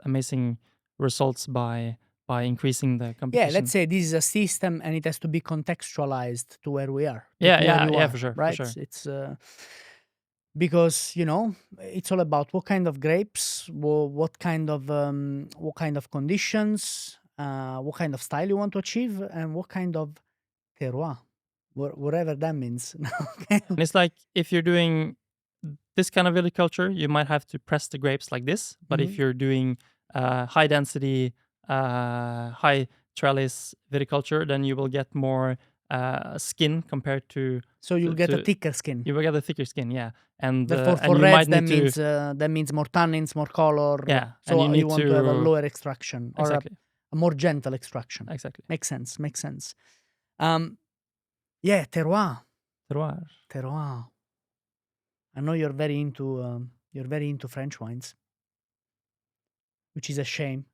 amazing results by by increasing the
Yeah,
competition.
let's say this is a system and it has to be contextualized to where we are. to
Yeah,
where
yeah,
you
yeah,
are,
for sure, for
right?
sure.
It's because it's all about what kind of grapes, what kind of conditions, what kind of style you want to achieve, and what kind of terroir, whatever that means. Okay.
And it's like if you're doing this kind of viticulture, you might have to press the grapes like this. But if
Mhm.
you're doing high density, high trellis viticulture, then you will get more skin compared to
So you'll get a
to
thicker skin.
you will get a thicker skin, yeah. And
Therefore, for
you
reds,
might need to
that means more tannins, more color.
yeah,
So
and you
you
need
want to have a
to
lower extraction or
exactly,
a more gentle extraction.
exactly.
Makes sense. Makes sense. Yeah, terroir.
Terroir.
Terroir. I know you're very into French wines, which is a shame.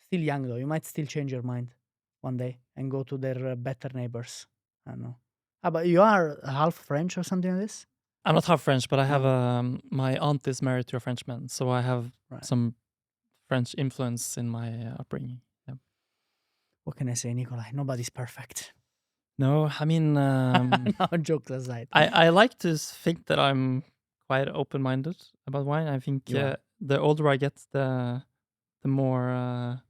Still young though. You might still change your mind one day and go to their better neighbors. I don't know. Ah, but you are half French or something like this?
I'm not half French, but I have
Oh.
my aunt is married to a Frenchman, so I have
Right.
some French influence in my upbringing. Yeah.
What can I say, Nikolai? Nobody's perfect.
No, I mean,
No, jokes aside.
I like to think that I'm quite open-minded about wine. I think
You are.
the older I get, the more.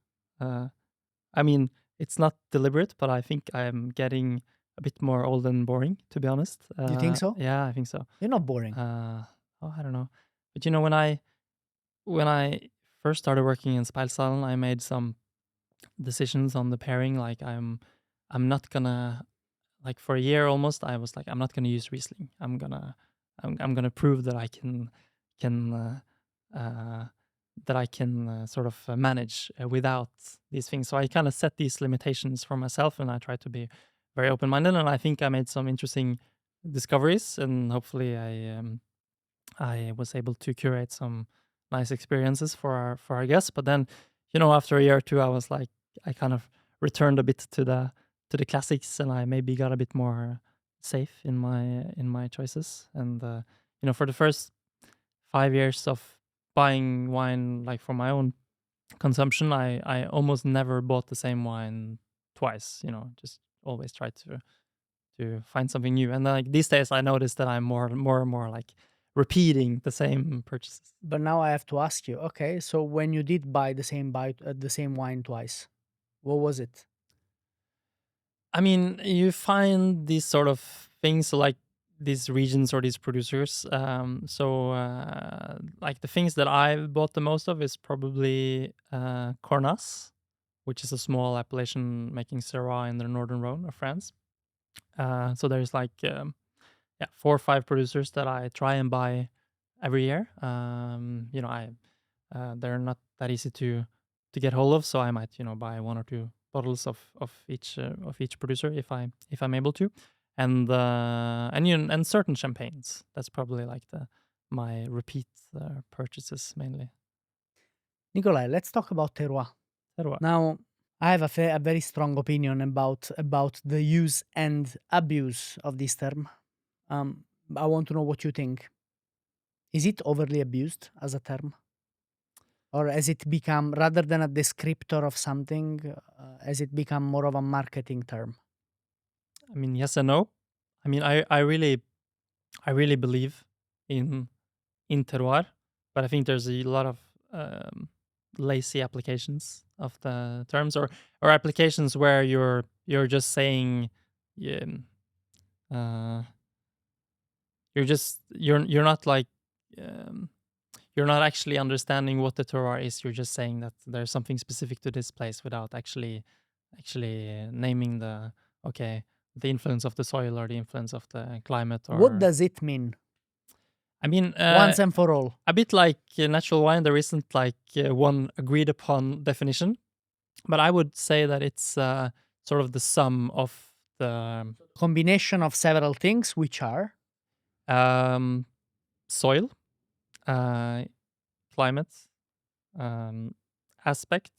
I mean, it's not deliberate, but I think I'm getting a bit more old and boring, to be honest.
You think so?
Yeah, I think so.
You're not boring.
Oh, I don't know, but when I first started working in 𝒟𝒶𝓎𝗙𝗙, I made some decisions on the pairing. Like I'm not gonna like for a year almost. I was like I'm not gonna use Riesling. I'm gonna prove that I can uh, that I can sort of manage without these things. So I kind of set these limitations for myself, and I try to be very open minded. And I think I made some interesting discoveries, and hopefully I was able to curate some nice experiences for our guests. But then, after a year or two, I was like, I kind of returned a bit to the classics, and I maybe got a bit more safe in my choices. And for the first 5 years of buying wine, like for my own consumption, I almost never bought the same wine twice. Just always try to find something new. And like these days, I notice that I'm more and more like repeating the same purchases.
But now I have to ask you, okay, so when you did buy the same wine twice, what was it?
I mean, you find these sort of things like these regions or these producers. Like the things that I bought the most of is probably 𝒟𝒙𝗙𝗙, which is a small appellation making Syrah in the northern Rhone of France. So there's like 4 or 5 producers that I try and buy every year. They're not that easy to get hold of, so I might buy 1 or 2 bottles of each producer if I'm able to, and certain champagnes. That's probably like my repeat purchases mainly.
Nikolai, let's talk about terroir.
Terroir.
Now, I have a very strong opinion about the use and abuse of this term. I want to know what you think. Is it overly abused as a term? Or has it become, rather than a descriptor of something, has it become more of a marketing term?
I mean, yes and no. I mean, I really believe in terroir, but I think there's a lot of lazy applications of the terms, or applications where you're just saying, yeah, uh, you're not like um, you're not actually understanding what the terroir is. You're just saying that there's something specific to this place without actually naming the influence of the soil or the influence of the climate.
What
Or
does it mean?
I mean,
Once and for all.
a bit like natural wine, there isn't like one agreed upon definition, but I would say that it's sort of the sum of the
Combination of several things, which are
soil, uh, climate, um, aspect.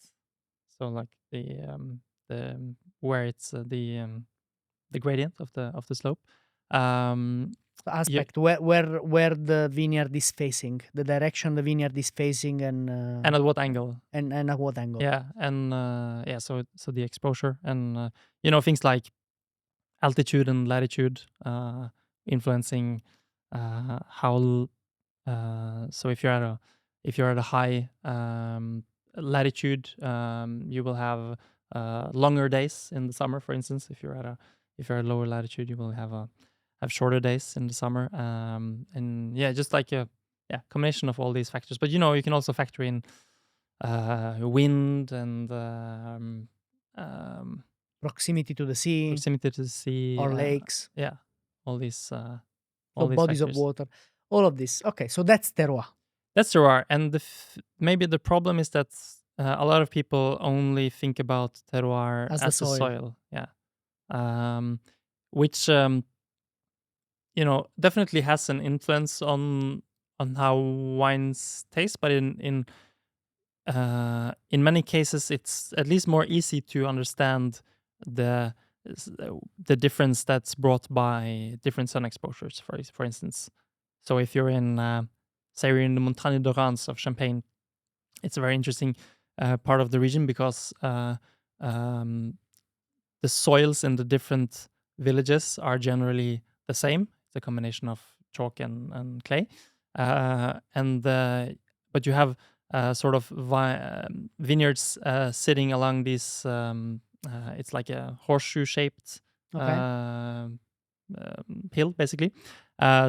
So like the where it's the gradient of the slope, um,
aspect, where the vineyard is facing, the direction the vineyard is facing, and
at what angle.
and at what angle.
Yeah, and so the exposure and things like altitude and latitude influencing how. So if you're at a high latitude, you will have longer days in the summer. For instance, if you're at lower latitude, you will have shorter days in the summer. And yeah, just like a combination of all these factors. But you can also factor in wind and
Proximity to the sea or lakes.
Yeah, all these
So
these
bodies
factors.
of water, all of this. Okay, so that's terroir.
That's terroir, and maybe the problem is that a lot of people only think about terroir
As
as
the
the
soil.
soil. Yeah, which definitely has an influence on how wines taste, but in many cases it's at least more easy to understand the difference that's brought by different sun exposures. For instance, so if you're in say you're in the Montagne de Reims of Champagne, it's a very interesting part of the region because the soils in the different villages are generally the same. It's a combination of chalk and clay, but you have sort of vineyards sitting along these. It's like a horseshoe-shaped hill, basically.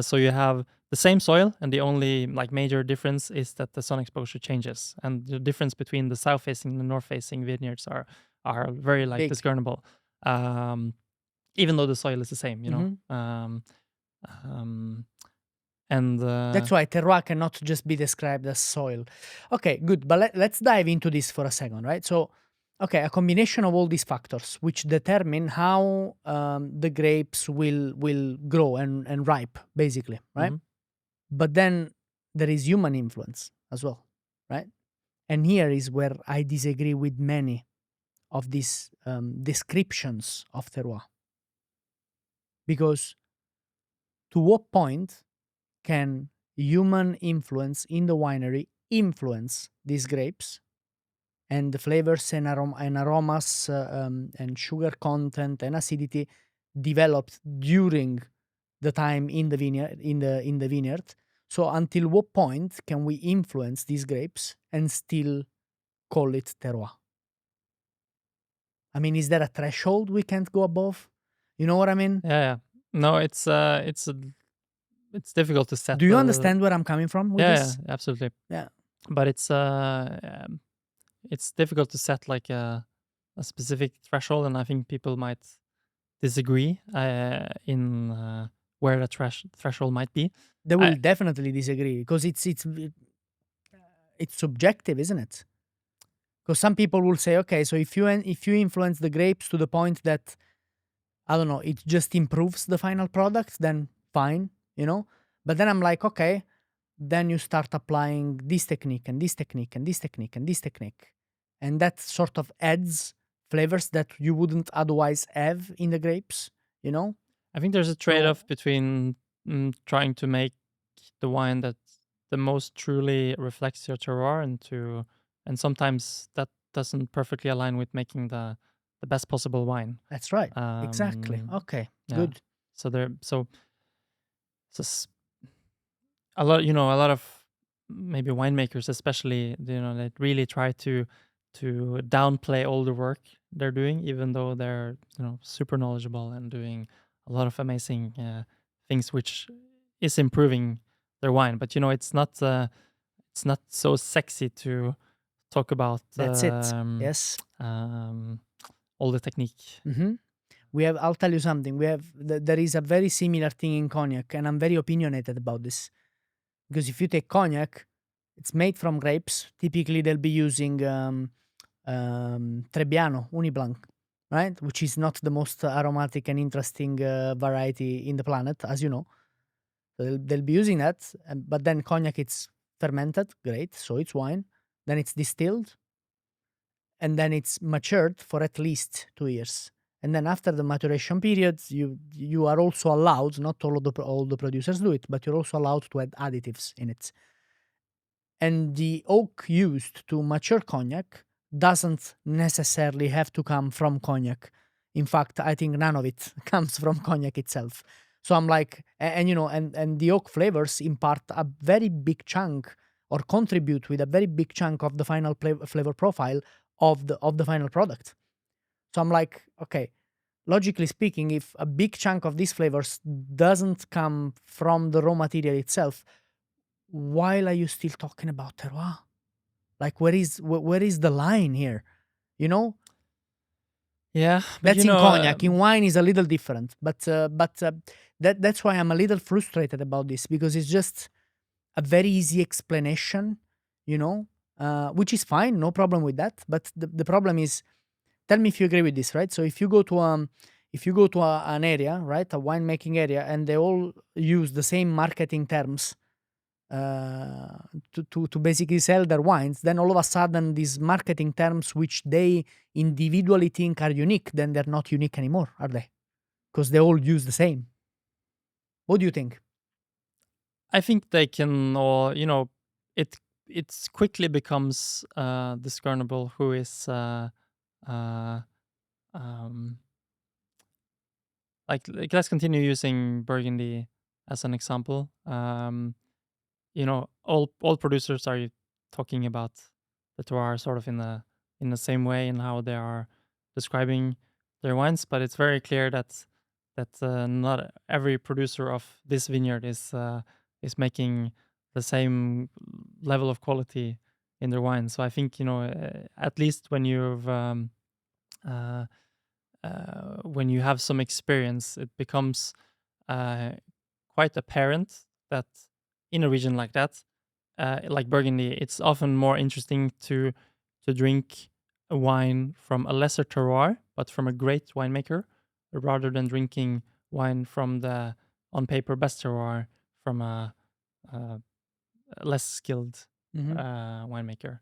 So you have the same soil, and the only major difference is that the sun exposure changes, and the difference between the south-facing and the north-facing vineyards are very
Big.
discernible, even though the soil is the same. And
That's why terroir cannot just be described as soil. Okay, good. But let's dive into this for a second, right? So, okay, a combination of all these factors which determine how the grapes will grow and ripe, basically, right?
Mhm.
But then there is human influence as well, right? And here is where I disagree with many of these descriptions of terroir. Because to what point can human influence in the winery influence these grapes and the flavors and aromas and sugar content and acidity developed during the time in the vineyard? So until what point can we influence these grapes and still call it terroir? I mean, is there a threshold we can't go above? You know what I mean?
Yeah. No, it's difficult to set.
Do you understand where I'm coming from with this?
Yeah, absolutely.
Yeah.
But it's difficult to set a specific threshold, and I think people might disagree in where the threshold might be.
They will definitely disagree because it's subjective, isn't it? Because some people will say, okay, so if you influence the grapes to the point that, I don't know, it just improves the final product, then fine, But then I'm like, okay, then you start applying this technique and this technique and this technique and this technique, and that sort of adds flavors that you wouldn't otherwise have in the grapes,
I think there's a trade-off between trying to make the wine that the most truly reflects your terroir, and sometimes that doesn't perfectly align with making the best possible wine.
That's right. Exactly. Okay.
Yeah.
Good.
So a lot of maybe winemakers, especially, they really try to downplay all the work they're doing, even though they're super knowledgeable and doing a lot of amazing things, which is improving their wine. But it's not so sexy to talk about.
That's it. Yes.
All the technique.
I'll tell you something. There is a very similar thing in cognac, and I'm very opinionated about this. Because if you take cognac, it's made from grapes. Typically, they'll be using Trebbiano, Uniblanc, right? Which is not the most aromatic and interesting variety in the planet, as you know. So they'll be using that. But then cognac, it's fermented, great, so it's wine. Then it's distilled. And then it's matured for at least 2 years. And then after the maturation period, you are also allowed, not all the producers do it, but you're also allowed to add additives in it. And the oak used to mature cognac doesn't necessarily have to come from cognac. In fact, I think none of it comes from cognac itself. So I'm like, and the oak flavors impart a very big chunk or contribute with a very big chunk of the final flavor profile of the final product. So I'm like, okay, logically speaking, if a big chunk of these flavors doesn't come from the raw material itself, why are you still talking about terroir? Like, where is the line here? You know,
Yeah, but
that's in cognac. In wine is a little different, but that's why I'm a little frustrated about this, because it's just a very easy explanation, which is fine, no problem with that. But the problem is, tell me if you agree with this, right? So if you go to an area, right, a winemaking area, and they all use the same marketing terms to basically sell their wines, then all of a sudden these marketing terms, which they individually think are unique, then they're not unique anymore, are they? Because they all use the same. What do you think?
I think they can, or it quickly becomes discernible who is like let's continue using Burgundy as an example. All producers are talking about the terroir sort of in the same way in how they are describing their wines, but it's very clear that not every producer of this vineyard is making the same level of quality in their wine. So I think at least when you have some experience, it becomes quite apparent that in a region like that, like Burgundy, it's often more interesting to drink a wine from a lesser terroir, but from a great winemaker, rather than drinking wine from the on paper best terroir from a less skilled winemaker.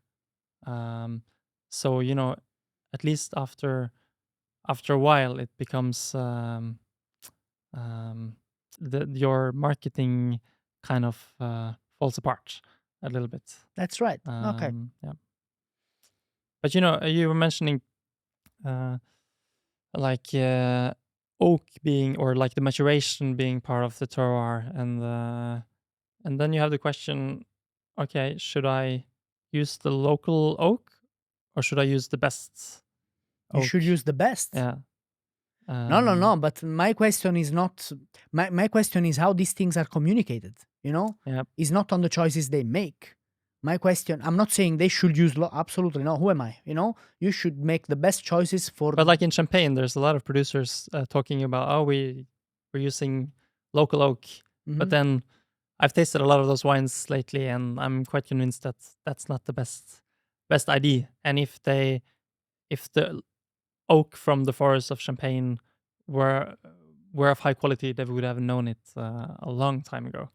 So at least after a while, it becomes your marketing kind of falls apart a little bit.
That's right. Okay.
Yeah. But you were mentioning like oak being, or like the maturation being part of the terroir, and then you have the question, okay, should I use the local oak or should I use the best
You
oak?
should use the best.
Yeah.
No. But my question is not. My question is how these things are communicated.
Yeah.
Is not on the choices they make. My question. I'm not saying they should use. Absolutely no. Who am I? You should make the best choices for.
But like in Champagne, there's a lot of producers talking about, we're using local oak, but then I've tasted a lot of those wines lately, and I'm quite convinced that that's not the best idea. And if the oak from the forest of Champagne were of high quality, they would have known it a long time ago.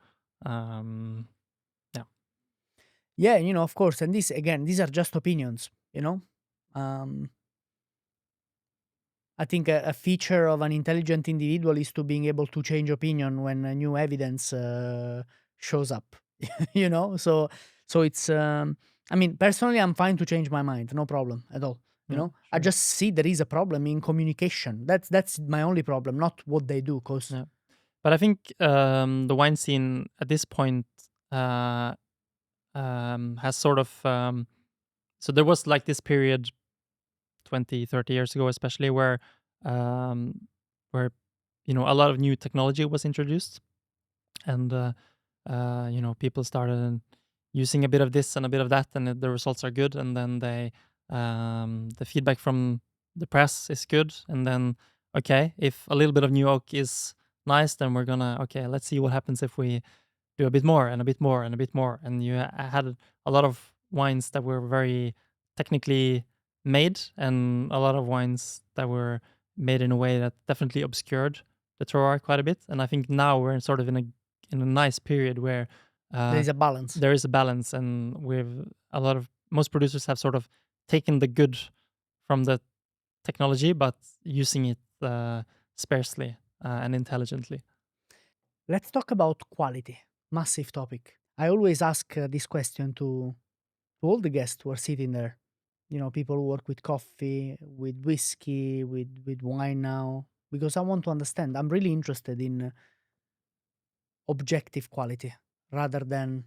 Yeah, of course. And these are just opinions. I think a feature of an intelligent individual is to being able to change opinion when a new evidence shows up. So it's. Personally, I'm fine to change my mind. No problem at all.
Sure.
I just see there is a problem in communication. That's my only problem, not what they do.
Yeah. But I think the wine scene at this point has sort of so there was like this period 20-30 years ago, especially, where a lot of new technology was introduced, and people started using a bit of this and a bit of that, and the results are good, and then the feedback from the press is good, and then okay, if a little bit of new oak is nice, then we're gonna, okay, let's see what happens if we do a bit more and a bit more and a bit more. And you had a lot of wines that were very technically made, and a lot of wines that were made in a way that definitely obscured the terroir quite a bit. And I think now we're in a nice period where
there is a balance.
There is a balance, and most producers have sort of taken the good from the technology, but using it sparsely and intelligently.
Let's talk about quality. Massive topic. I always ask this question to all the guests who are sitting there. People who work with coffee, with whiskey, with wine now, because I want to understand. I'm really interested in objective quality rather than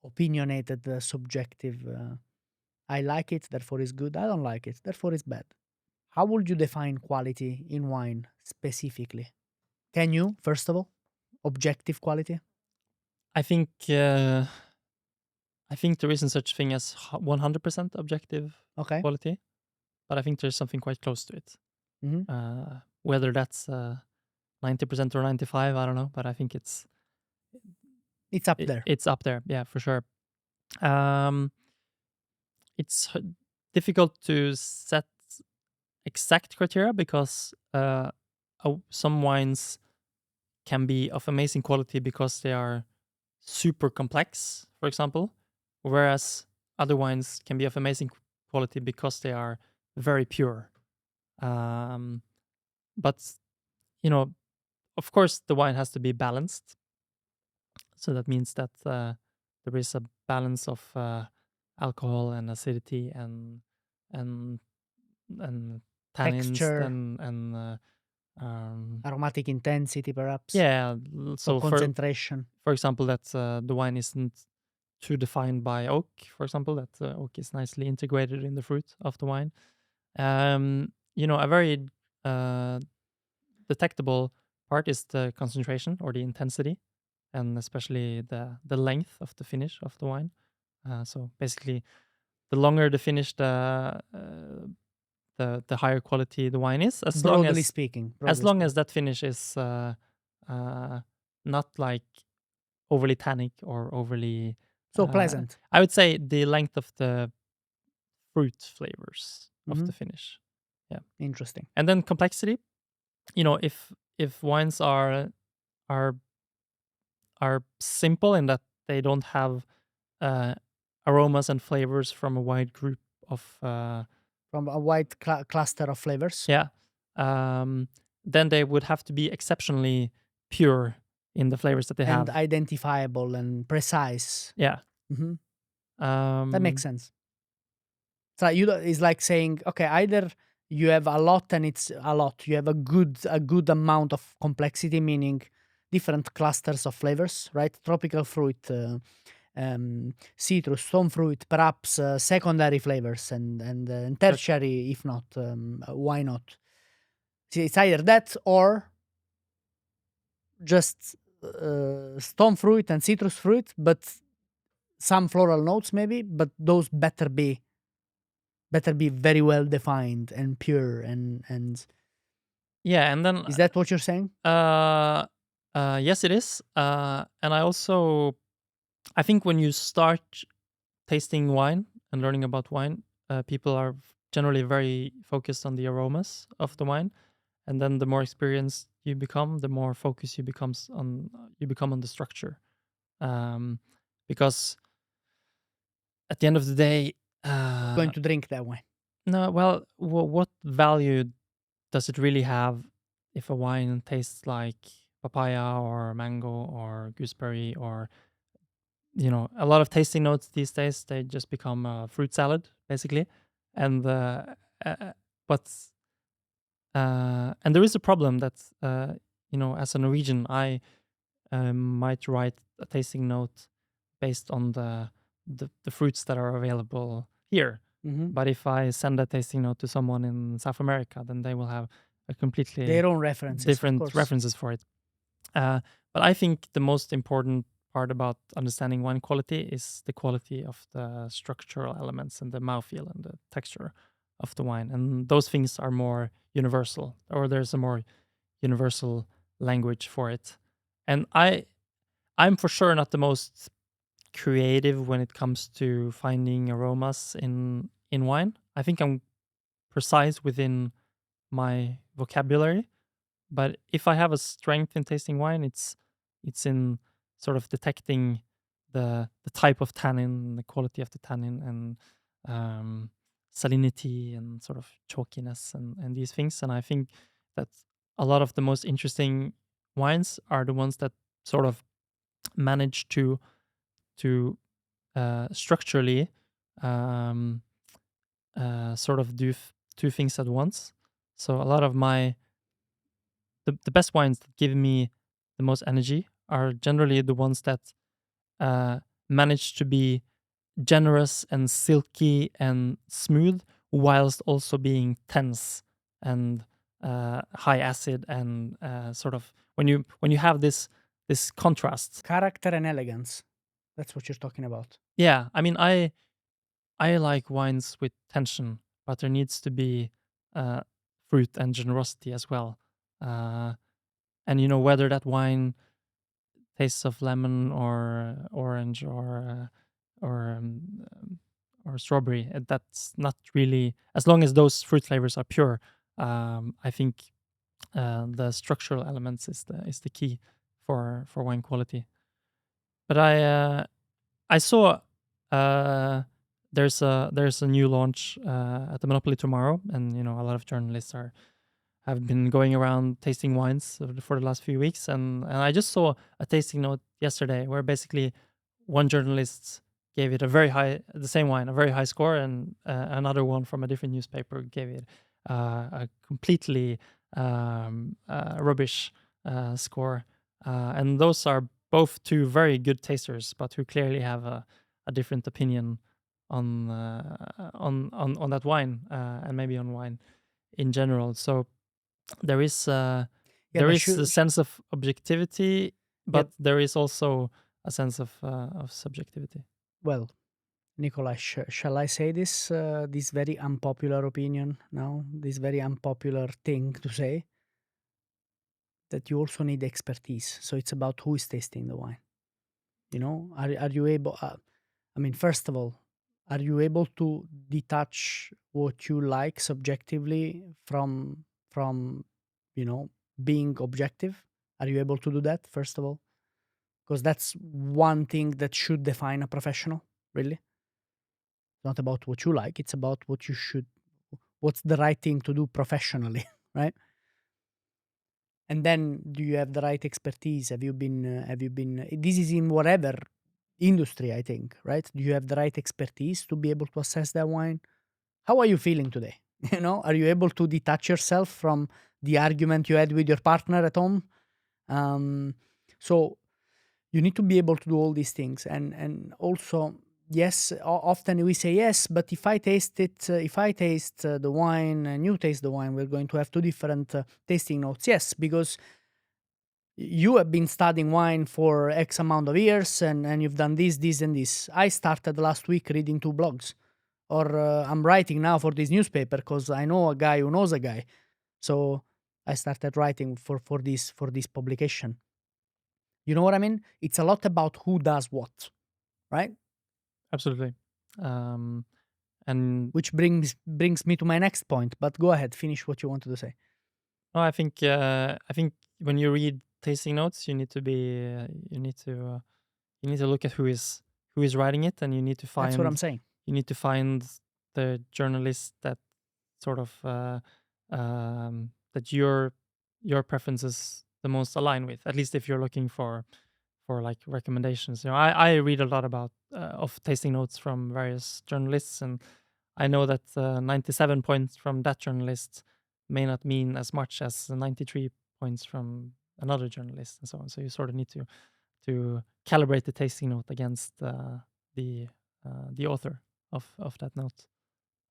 opinionated, subjective. I like it, therefore it's good. I don't like it, therefore it's bad. How would you define quality in wine specifically? Can you, first of all, objective quality?
I think there isn't such thing as 100% objective
Okay.
quality, but I think there's something quite close to it.
hmm
Whether that's 90% or 95, I don't know, but I think
It's up there.
it's up there, yeah, for sure. It's difficult to set exact criteria because some wines can be of amazing quality because they are super complex, for example, whereas other wines can be of amazing quality because they are very pure. But of course, the wine has to be balanced. So that means that there is a balance of alcohol and acidity and and tannins
Texture,
and
aromatic intensity, perhaps.
yeah.
So
So
concentration.
for example, that the wine isn't too defined by oak. For example, that oak is nicely integrated in the fruit of the wine. A very detectable part is the concentration or the intensity, and especially the length of the finish of the wine. So basically, the longer the finish, the higher quality the wine is.
Broadly speaking.
As long as that finish is not like overly tannic or overly
So pleasant.
I would say the length of the fruit flavors of
Mhm.
the finish. Yeah.
Interesting.
And then complexity. If wines are simple in that they don't have aromas and flavors from a wide group of
From a wide cluster of flavors.
yeah, then they would have to be exceptionally pure in the flavors that they
And
have.
identifiable and precise.
Yeah.
Mhm. That makes sense. So it's like saying, okay, either you have a lot and it's a lot. You have a good amount of complexity, meaning different clusters of flavors, right? Tropical fruit, citrus, stone fruit, perhaps secondary flavors and tertiary, if not. Why not? It's either that or just stone fruit and citrus fruit, but some floral notes maybe, but those better be very well defined and pure and
Yeah, and then
is that what you're saying?
yes, it is. And I think when you start tasting wine and learning about wine, people are generally very focused on the aromas of the wine, and then the more experienced you become, the more focused you become on the structure, because at the end of the day,
Going to drink that wine.
no, well, what value does it really have if a wine tastes like papaya or mango or gooseberry or a lot of tasting notes these days, they just become a fruit salad basically, and but and there is a problem that as a Norwegian, I might write a tasting note based on the fruits that are available here. But if I send a tasting note to someone in South America, then they will have a completely
Their own references, of
different
course.
references for it. But I think the most important part about understanding wine quality is the quality of the structural elements and the mouthfeel and the texture of the wine. And those things are more universal, or there's a more universal language for it. And I'm for sure not the most creative when it comes to finding aromas in wine. I think I'm precise within my vocabulary, but if I have a strength in tasting wine, it's in sort of detecting the type of tannin, the quality of the tannin, and salinity and sort of chalkiness and these things. And I think that a lot of the most interesting wines are the ones that sort of manage to structurally um, sort of do two things at once. So a lot of the best wines that give me the most energy are generally the ones that uh, manage to be generous and silky and smooth, whilst also being tense and high acid, and sort of when you have this contrast.
Character and elegance. That's what you're talking about.
Yeah, I mean, I like wines with tension, but there needs to be uh, fruit and generosity as well. And whether that wine tastes of lemon or orange or strawberry, that's not really, as long as those fruit flavors are pure. I think the structural elements is the key for wine quality. But I saw there's a new launch at the Monopoly tomorrow, and a lot of journalists have been going around tasting wines for the last few weeks, and I just saw a tasting note yesterday where basically one journalist gave it the same wine, a very high score, and another one from a different newspaper gave it a completely rubbish score, and those are both two very good tasters, but who clearly have a different opinion on that wine, and maybe on wine in general. So there is
Yeah,
there
but
is a sense of objectivity, but
Yep.
there is also a sense of subjectivity.
Well, Nikolai, shall I say this very unpopular opinion now? This very unpopular thing to say, that you also need expertise. So it's about who is tasting the wine. Are you able? I mean, first of all, are you able to detach what you like subjectively from being objective? Are you able to do that first of all? Because that's one thing that should define a professional. Really, it's not about what you like; it's about what's the right thing to do professionally, right? And then, do you have the right expertise? Have you been this is in whatever industry, I think, right? Do you have the right expertise to be able to assess that wine? How are you feeling today? Are you able to detach yourself from the argument you had with your partner at home? So you need to be able to do all these things, and also, yes, often we say yes, but if I taste it, if I taste the wine and you taste the wine, we're going to have two different tasting notes. Yes, because you have been studying wine for X amount of years, and you've done this, and this. I started last week reading two blogs, or I'm writing now for this newspaper because I know a guy who knows a guy. So I started writing for this publication. You know what I mean? It's a lot about who does what, right?
Absolutely. And
Which brings me to my next point. But go ahead, finish what you wanted to say.
no, I think when you read tasting notes, you need to look at who is writing it, and
That's what I'm saying.
you need to find the journalist that sort of that your preferences the most align with. At least if you're looking for like recommendations. I read a lot about of tasting notes from various journalists, and I know that 97 points from that journalist may not mean as much as 93 points from another journalist, and so on. So you sort of need to calibrate the tasting note against the the author of that note.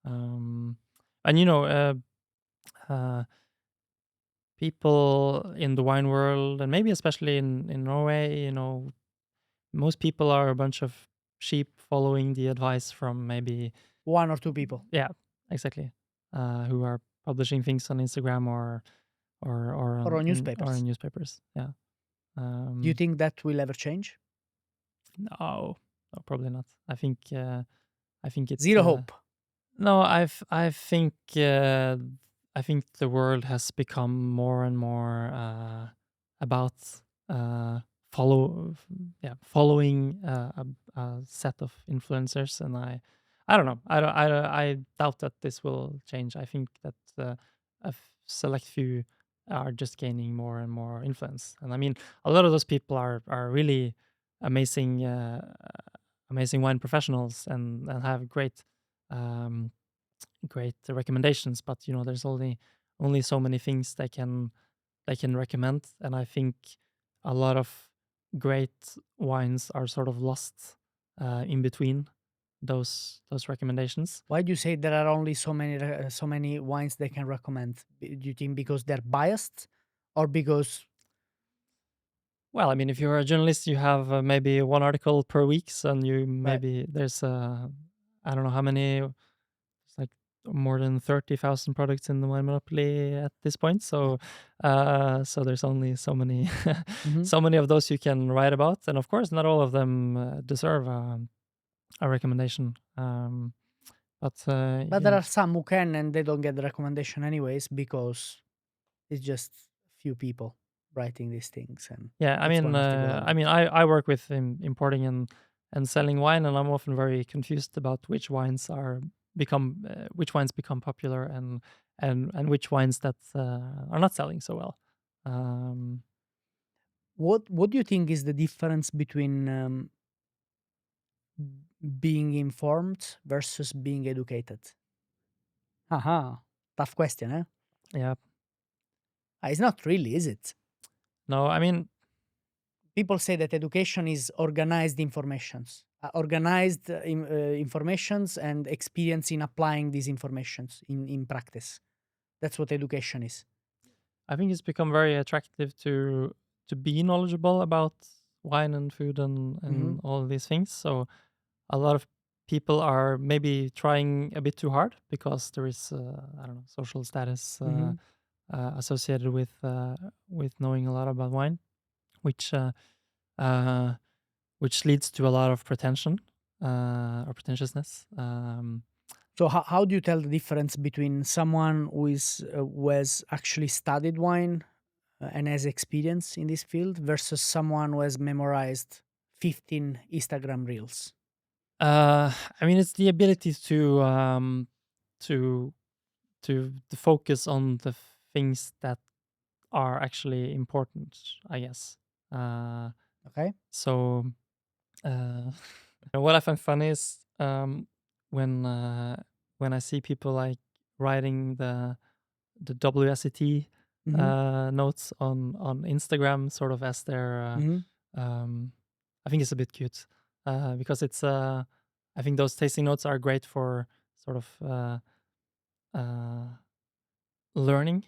Um, and uh, people in the wine world, and maybe especially in Norway, most people are a bunch of sheep following the advice from maybe,
One or two people,
yeah, exactly, who are publishing things on Instagram or
or on
or in
newspapers.
newspapers. Yeah.
Do you
Um,
think that will ever change?
no, probably not. I think it.
Zero hope.
No, I think the world has become more and more about uh, following a set of influencers, and I don't know. I doubt that this will change. I think that a select few are just gaining more and more influence. And I mean, a lot of those people are really amazing, amazing wine professionals, and have um, great recommendations. But there's only so many things they can recommend, and I think a lot of great wines are sort of lost in between those recommendations.
Why do you say there are only so many wines they can recommend? Do you think because they're biased, or because
Well, I mean, if you're a journalist, you have maybe one article per week, and you
right?
maybe there's I don't know how many, it's like more than 30,000 products in the wine monopoly at this point.
Yeah.
So there's only so many
Hmm.
so many of those you can write about, and of course, not all of them deserve a recommendation. But
But there are some who can, and they don't get the recommendation anyways because it's just few people writing these things, and
yeah, I
that's
mean,
one of the goal of it.
I work with importing and selling wine, and I'm often very confused about which wines become popular, and which wines that are not selling so well. Um,
What do you think is the difference between being informed versus being educated? Haha, tough question, eh?
yeah,
It's not really, is it?
no, I mean,
People say that education is organized informations, informations and experience in applying these informations in practice. That's what education is.
I think it's become very attractive to be knowledgeable about wine and food
Hmm.
and all these things. So a lot of people are maybe trying a bit too hard because there is I don't know, social status
Hmm.
associated with knowing a lot about wine, which uh, which leads to a lot of pretension or pretentiousness.
So how do you tell the difference between someone who has actually studied wine and has experience in this field versus someone who has memorized 15 Instagram reels?
I mean, it's the ability to to focus on the things that are actually important, I guess. Uh,
Okay.
so what I find funny is when I see people like writing the WSET
Hmm.
notes on Instagram, sort of as their.
Hmm.
I think it's a bit cute because it's. I think those tasting notes are great for sort of uh, learning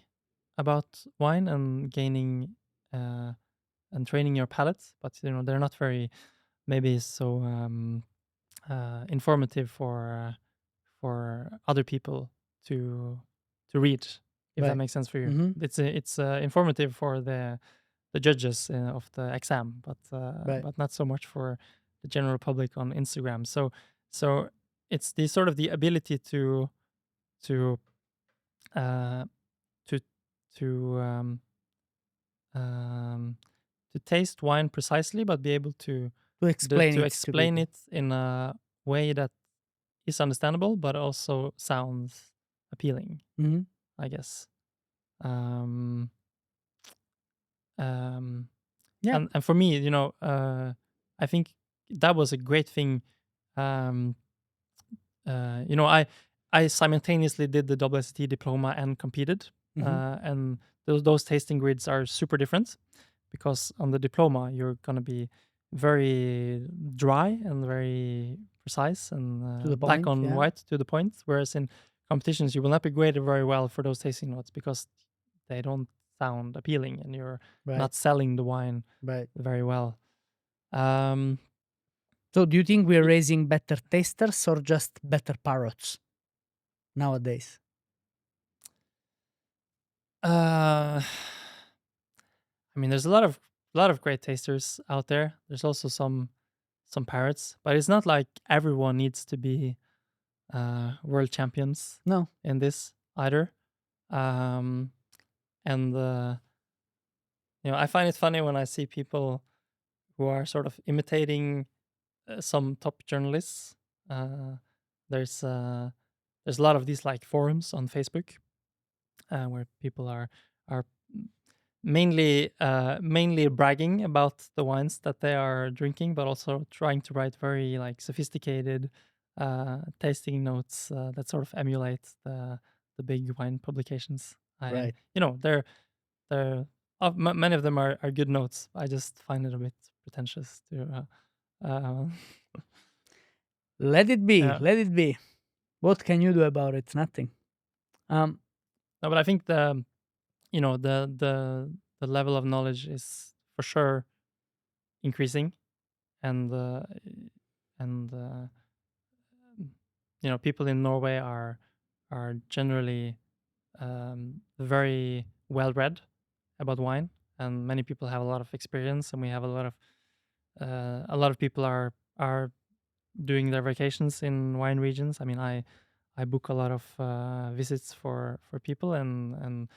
about wine and gaining and training your palate, but they're not very maybe so informative for other people to to read, if that
Right.
makes sense for you.
Hmm.
It's informative for the judges of the exam,
Right.
but not so much for the general public on Instagram. So it's the sort of the ability to uh, to to um, to taste wine precisely, but be able
To explain
to
it to
explain
people.
it in a way that is understandable, but also sounds appealing,
Hmm.
I guess. Um, um,
Yeah.
and for me, I think that was a great thing. Um, I simultaneously did the WSET diploma and competed,
Hmm.
and those tasting grids are super different because on the diploma you're gonna be very dry and very precise and
To the
black
point.
on
Yeah.
white to the point, whereas in competitions you will not be graded very well for those tasting notes because they don't sound appealing and you're
Right.
not selling the wine
Right.
very well. Um,
So do you think we're raising better tasters or just better parrots nowadays?
uh, I mean, there's a lot of great tasters out there. There's also some parrots, but it's not like everyone needs to be world champions
No.
in this either. Um, and I find it funny when I see people who are sort of imitating some top journalists. Uh, there's a lot of these like forums on Facebook where people are mainly bragging about the wines that they are drinking, but also trying to write very like sophisticated tasting notes that sort of emulate the big wine publications.
Right.
They're many of them are good notes. I just find it a bit pretentious to.
Let it be.
Yeah.
Let it be. What can you do about it? Nothing. Um,
No, but I think the level of knowledge is for sure increasing, and and people in Norway are generally very well read about wine, and many people have a lot of experience, and we have a lot of people are doing their vacations in wine regions. I mean, I book a lot of visits for people, and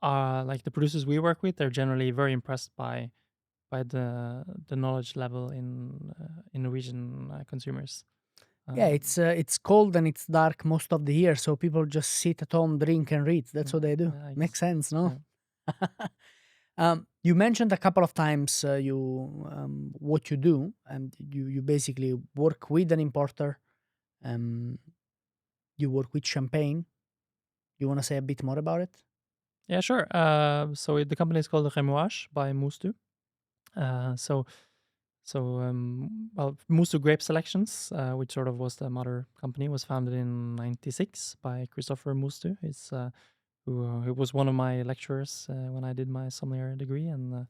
like the producers we work with, they're generally very impressed by the knowledge level in Norwegian consumers.
yeah,
Um,
it's cold and it's dark most of the year, so people just sit at home, drink, and read. That's what they do.
I
Makes
guess.
sense, no?
Yeah.
You mentioned a couple of times what you do, and you basically work with an importer. Um, you work with champagne. You want to say a bit more about it?
Yeah, sure. So the company is called 𝒟𝒏𝓎𝗙𝗙 by Mustu. So well, Mustu Grape Selections, which sort of was the mother company, was founded in '96 by Christopher Mustu. Who was one of my lecturers when I did my sommelier degree, and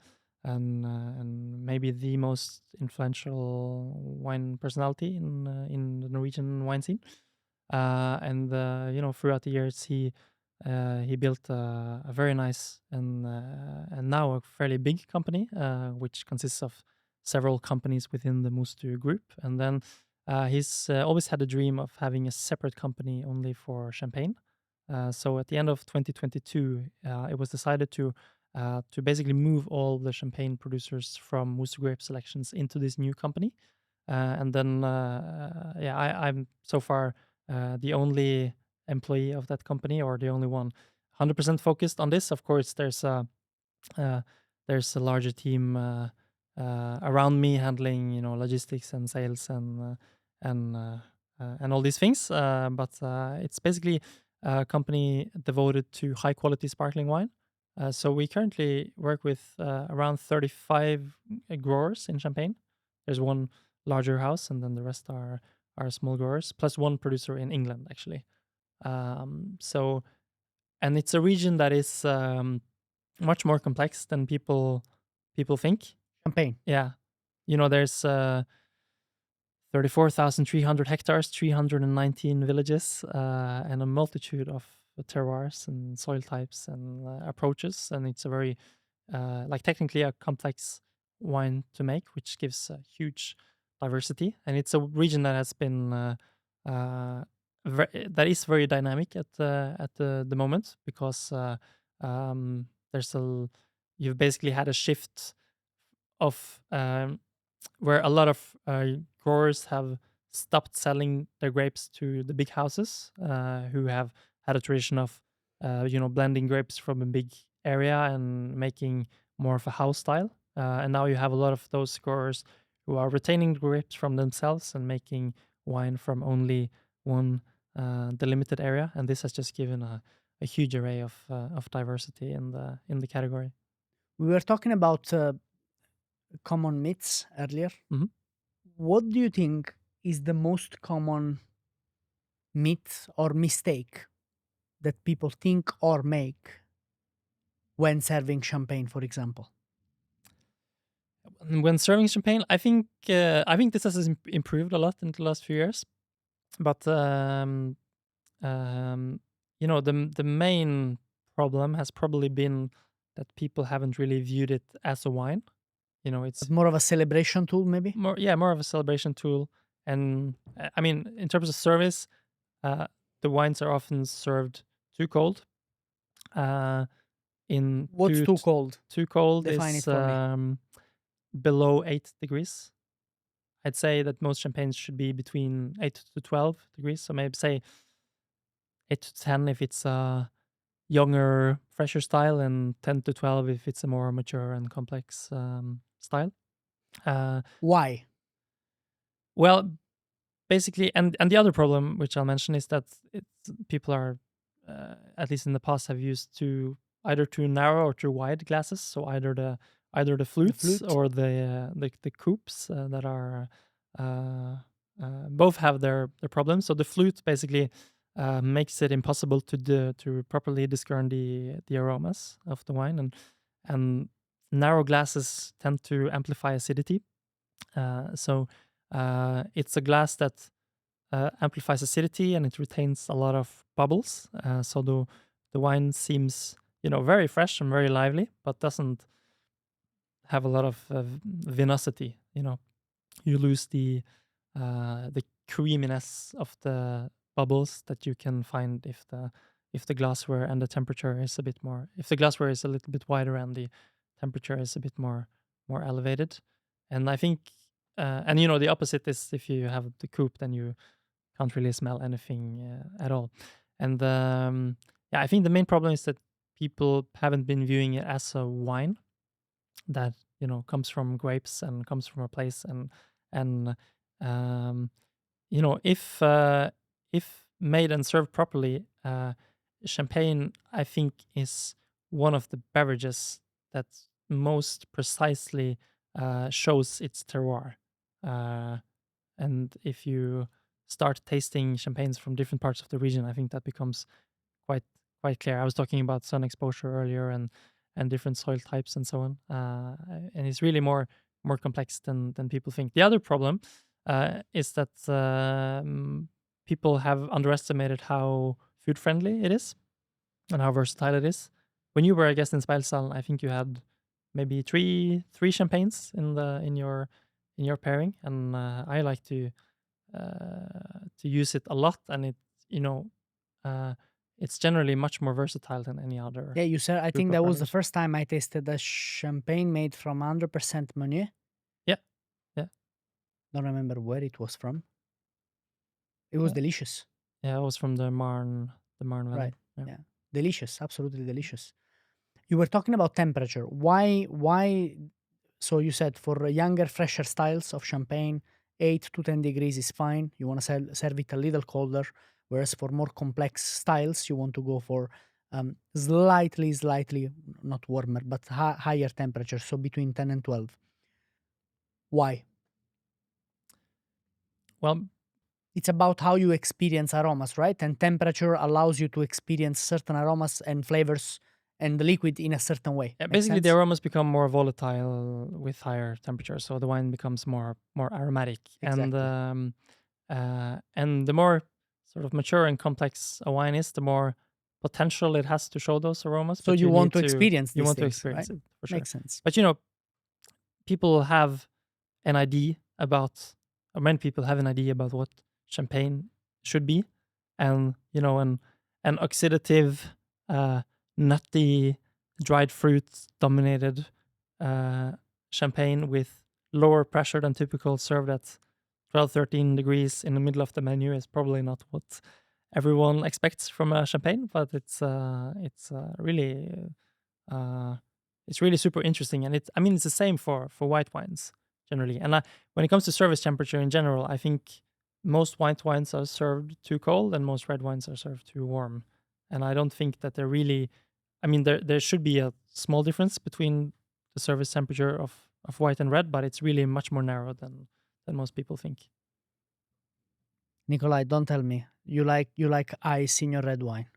maybe the most influential wine personality in the Norwegian wine scene. And throughout the years, he built a very nice and now a fairly big company, which consists of several companies within the Mustu group. And then he's always had a dream of having a separate company only for champagne. So at the end of 2022, it was decided to basically move all the champagne producers from Mustu Grape Selections into this new company. And then, yeah, I'm so far the only employee of that company, or the only one 100% focused on this. Of course, uh, there's a larger team around me handling, logistics and sales and all these things. But it's basically a company devoted to high quality sparkling wine. So we currently work with around 35 growers in Champagne. There's one larger house, and then the rest are small growers, plus one producer in England, actually. So, and it's a region that is much more complex than people think.
Champagne.
Yeah, there's 34,300 hectares, 319 villages, and a multitude of terroirs and soil types and approaches. And it's a very, like technically a complex wine to make, which gives a huge diversity. And it's a region that has been, that is very dynamic at the moment, because there's you've basically had a shift of where a lot of growers have stopped selling their grapes to the big houses, who have had a tradition of blending grapes from a big area and making more of a house style. And now you have a lot of those growers who are retaining the grapes from themselves and making wine from only one delimited area. And this has just given a huge array of diversity in the category.
We were talking about common myths earlier.
Mhm.
What do you think is the most common myth or mistake that people think or make when serving champagne, for example?
When serving champagne, I think this has improved a lot in the last few years. But the main problem has probably been that people haven't really viewed it as a wine.
But
It's
more of a celebration tool, maybe?
more of a celebration tool. And I mean, in terms of service, uh, the wines are often served too cold. Uh, in
What's too cold?
too cold
Define it
is
for me.
below 8 degrees. I'd say that most champagnes should be between 8 to 12 degrees. So maybe say 8 to 10 if it's younger, fresher style, and 10 to 12 if it's a more mature and complex style.
Why?
Well, basically, and the other problem, which I'll mention, is that people are, at least in the past, have used either too narrow or too wide glasses. So either the flutes
flute.
or the coupes that are both have their problems. So the flute basically makes it impossible to properly discern the aromas of the wine, and narrow glasses tend to amplify acidity. So it's a glass that amplifies acidity, and it retains a lot of bubbles. So the wine seems, very fresh and very lively, but doesn't have a lot of vinosity. You lose the creaminess of the bubbles that you can find if the glassware and the temperature is a bit more. If the glassware is a little bit wider and the temperature is a bit more elevated, and I think, and the opposite is if you have the coupe, then you can't really smell anything at all. And yeah, I think the main problem is that people haven't been viewing it as a wine that comes from grapes and comes from a place, and um, if made and served properly, champagne, I think, is one of the beverages that most precisely shows its terroir. And if you start tasting champagnes from different parts of the region, I think that becomes quite clear. I was talking about sun exposure earlier, and different soil types and so on. And it's really more complex than people think. The other problem is that people have underestimated how food friendly it is and how versatile it is. When you were a guest in 𝒟𝒏𝓎, I think you had maybe three champagnes in your pairing, and I like to use it a lot, and it's generally much more versatile than any other.
Yeah, you said. I
group
think
of
that was the
beverages.
first time I tasted a champagne made from 100% Meunier.
Yeah.
Don't remember where it was from. It was
Yeah.
delicious.
Yeah, it was from the Marne Valley.
Right.
Yeah.
Yeah. Delicious. Absolutely delicious. You were talking about temperature. Why? So you said for younger, fresher styles of champagne, 8 to 10 degrees is fine. You want to serve it a little colder. Whereas for more complex styles, you want to go for slightly, not warmer, but higher temperature. So between 10 and 12. Why?
Well,
It's about how you experience aromas, right? And temperature allows you to experience certain aromas and flavors and the liquid in a certain way.
yeah,
Make
basically the
sense?
aromas become more volatile with higher temperatures, so the wine becomes more aromatic.
Exactly.
And the more sort of mature and complex a wine is, the more potential it has to show those aromas.
So
But
you
you
want
need
to
to
experience
you
these
want to
things, right?
experience it for sure.
Makes sense.
But people have an idea about, or many people have an idea about what champagne should be, and an oxidative, nutty, dried fruit dominated champagne with lower pressure than typical, served at 12, 13 degrees in the middle of the menu, is probably not what everyone expects from a champagne, but it's really super interesting, and it's the same for white wines generally. And when it comes to service temperature in general, I think most white wines are served too cold, and most red wines are served too warm. And I don't think that they're really. There should be a small difference between the service temperature of white and red, but it's really much more narrow than most people think.
Nikolai, don't tell me you like ice in your red wine.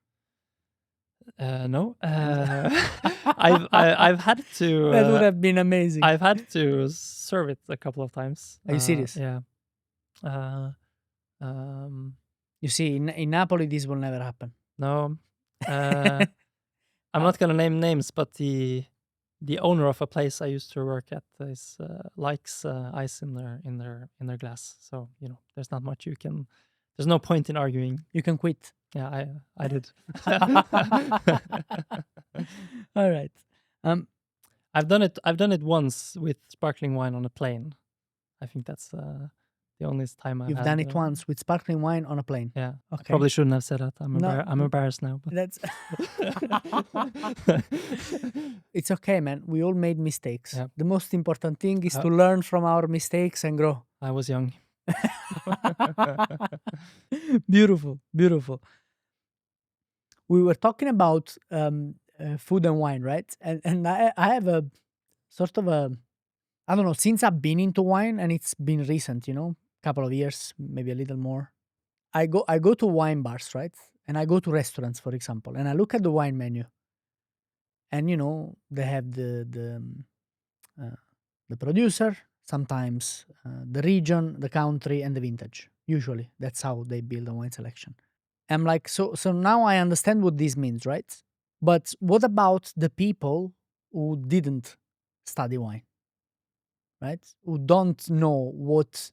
No, I've had to.
That would have been amazing.
I've had to serve it a couple of times.
Are you serious?
Yeah. Uh, um,
You see, in Napoli, this will never happen.
no, I'm not gonna name names, but the owner of a place I used to work at likes ice in their glass. So there's not much you can. There's no point in arguing.
You can quit.
Yeah, I did.
All right.
I've done it once with sparkling wine on a plane. I think that's the the only time I've
You've
had.
done it once with sparkling wine on a plane.
Yeah. I
Okay.
probably shouldn't have said that. I'm
No,
embarrassed now. But
That's it's okay, man. We all made mistakes.
Yeah.
The most important thing is
Uh,
to learn from our mistakes and grow.
I was young.
Beautiful, beautiful. We were talking about food and wine, right? And I have a sort of a, I don't know, since I've been into wine, and it's been recent, couple of years, maybe a little more. I go to wine bars, right? And I go to restaurants, for example, and I look at the wine menu, and they have the producer, sometimes the region, the country, and the vintage. Usually, that's how they build a wine selection. I'm like, so now I understand what this means, right? But what about the people who didn't study wine, right? Who don't know what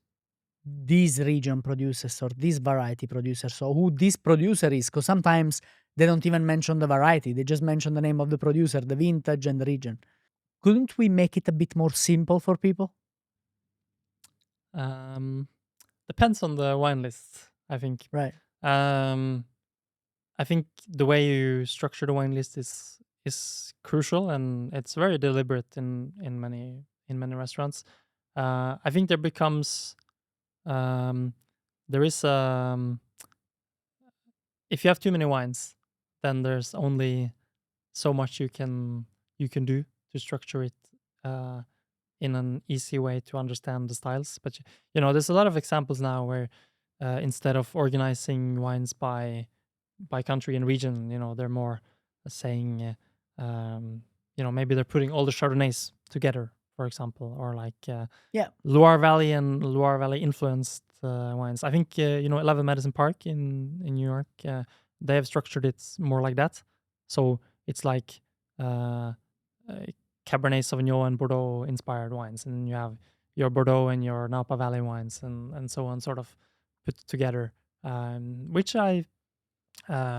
this region produces or this variety produces or who this producer is? Because sometimes they don't even mention the variety. They just mention the name of the producer, the vintage, and the region. Couldn't we make it a bit more simple for people?
Depends on the wine list, I think.
Right.
I think the way you structure the wine list is crucial, and it's very deliberate in many restaurants. I think there becomes there is if you have too many wines, then there's only so much you can do to structure it in an easy way to understand the styles. But there's a lot of examples now where instead of organizing wines by country and region, they're more saying, maybe they're putting all the Chardonnays together, for example, or like
Yeah.
Loire Valley and Loire Valley influenced wines. I think 11 Madison Park in New York, they have structured it more like that. So it's like Cabernet Sauvignon and Bordeaux inspired wines, and you have your Bordeaux and your Napa Valley wines and so on, sort of put together, which I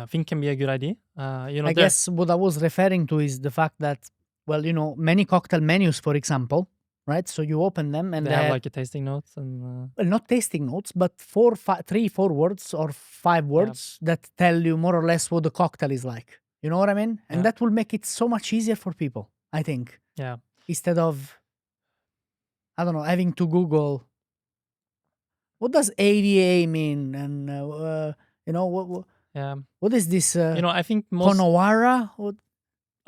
think can be a good idea.
I guess what I was referring to is the fact that, well, many cocktail menus, for example, right? So you open them and
they have like a tasting notes and
well, not tasting notes, but 3, 4 words or 5 words that tell you more or less what the cocktail is like. You know what I mean? And that will make it so much easier for people, I think.
Yeah.
Instead of, I don't know, having to Google what does AVA mean, and what is this?
I think most
Conowara?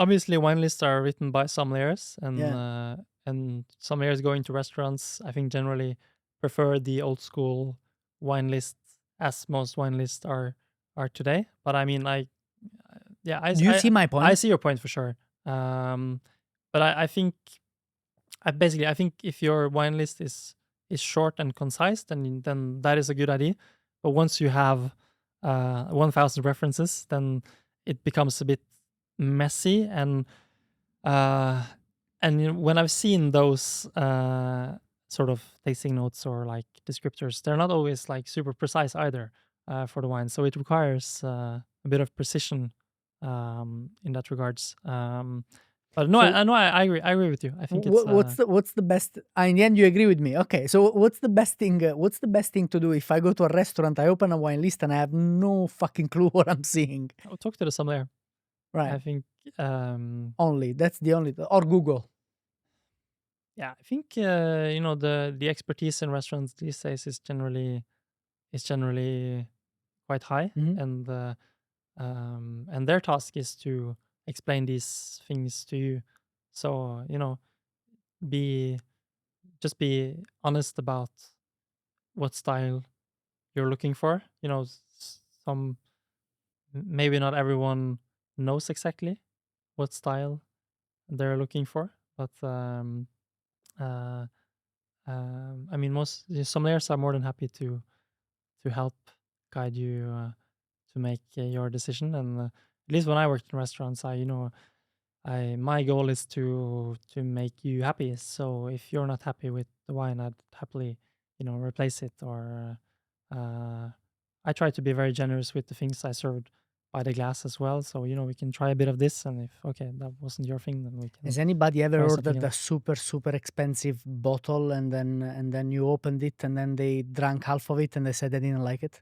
obviously wine lists are written by sommeliers, and sommeliers going to restaurants, I think, generally prefer the old school wine list, as most wine lists are today. But I mean,
Do you see my point?
I see your point for sure. But I think I think if your wine list is short and concise, then that is a good idea. But once you have 1,000 references, then it becomes a bit messy. And when I've seen those sort of tasting notes or like descriptors, they're not always like super precise either for the wine. So it requires a bit of precision in that regards. But no, I agree. I agree with you. I think it's
what's the best. In the end, you agree with me. Okay, so what's the best thing? What's the best thing to do if I go to a restaurant, I open a wine list, and I have no fucking clue what I'm seeing?
I'll talk to the sommelier.
Right.
I think
only that's the only, or Google.
Yeah, I think the expertise in restaurants these days is generally quite high, and their task is to explain these things to you. So be honest about what style you're looking for. Some maybe not everyone knows exactly what style they're looking for, but I mean, most sommeliers are more than happy to help guide you to make your decision. And at least when I worked in restaurants, my goal is to make you happy. So if you're not happy with the wine, I'd happily replace it, or I try to be very generous with the things I served by the glass as well. So we can try a bit of this, and if that wasn't your thing, then we can.
Has anybody ever
try something
ordered a
else.
super expensive bottle and then you opened it and then they drank half of it and they said they didn't like it?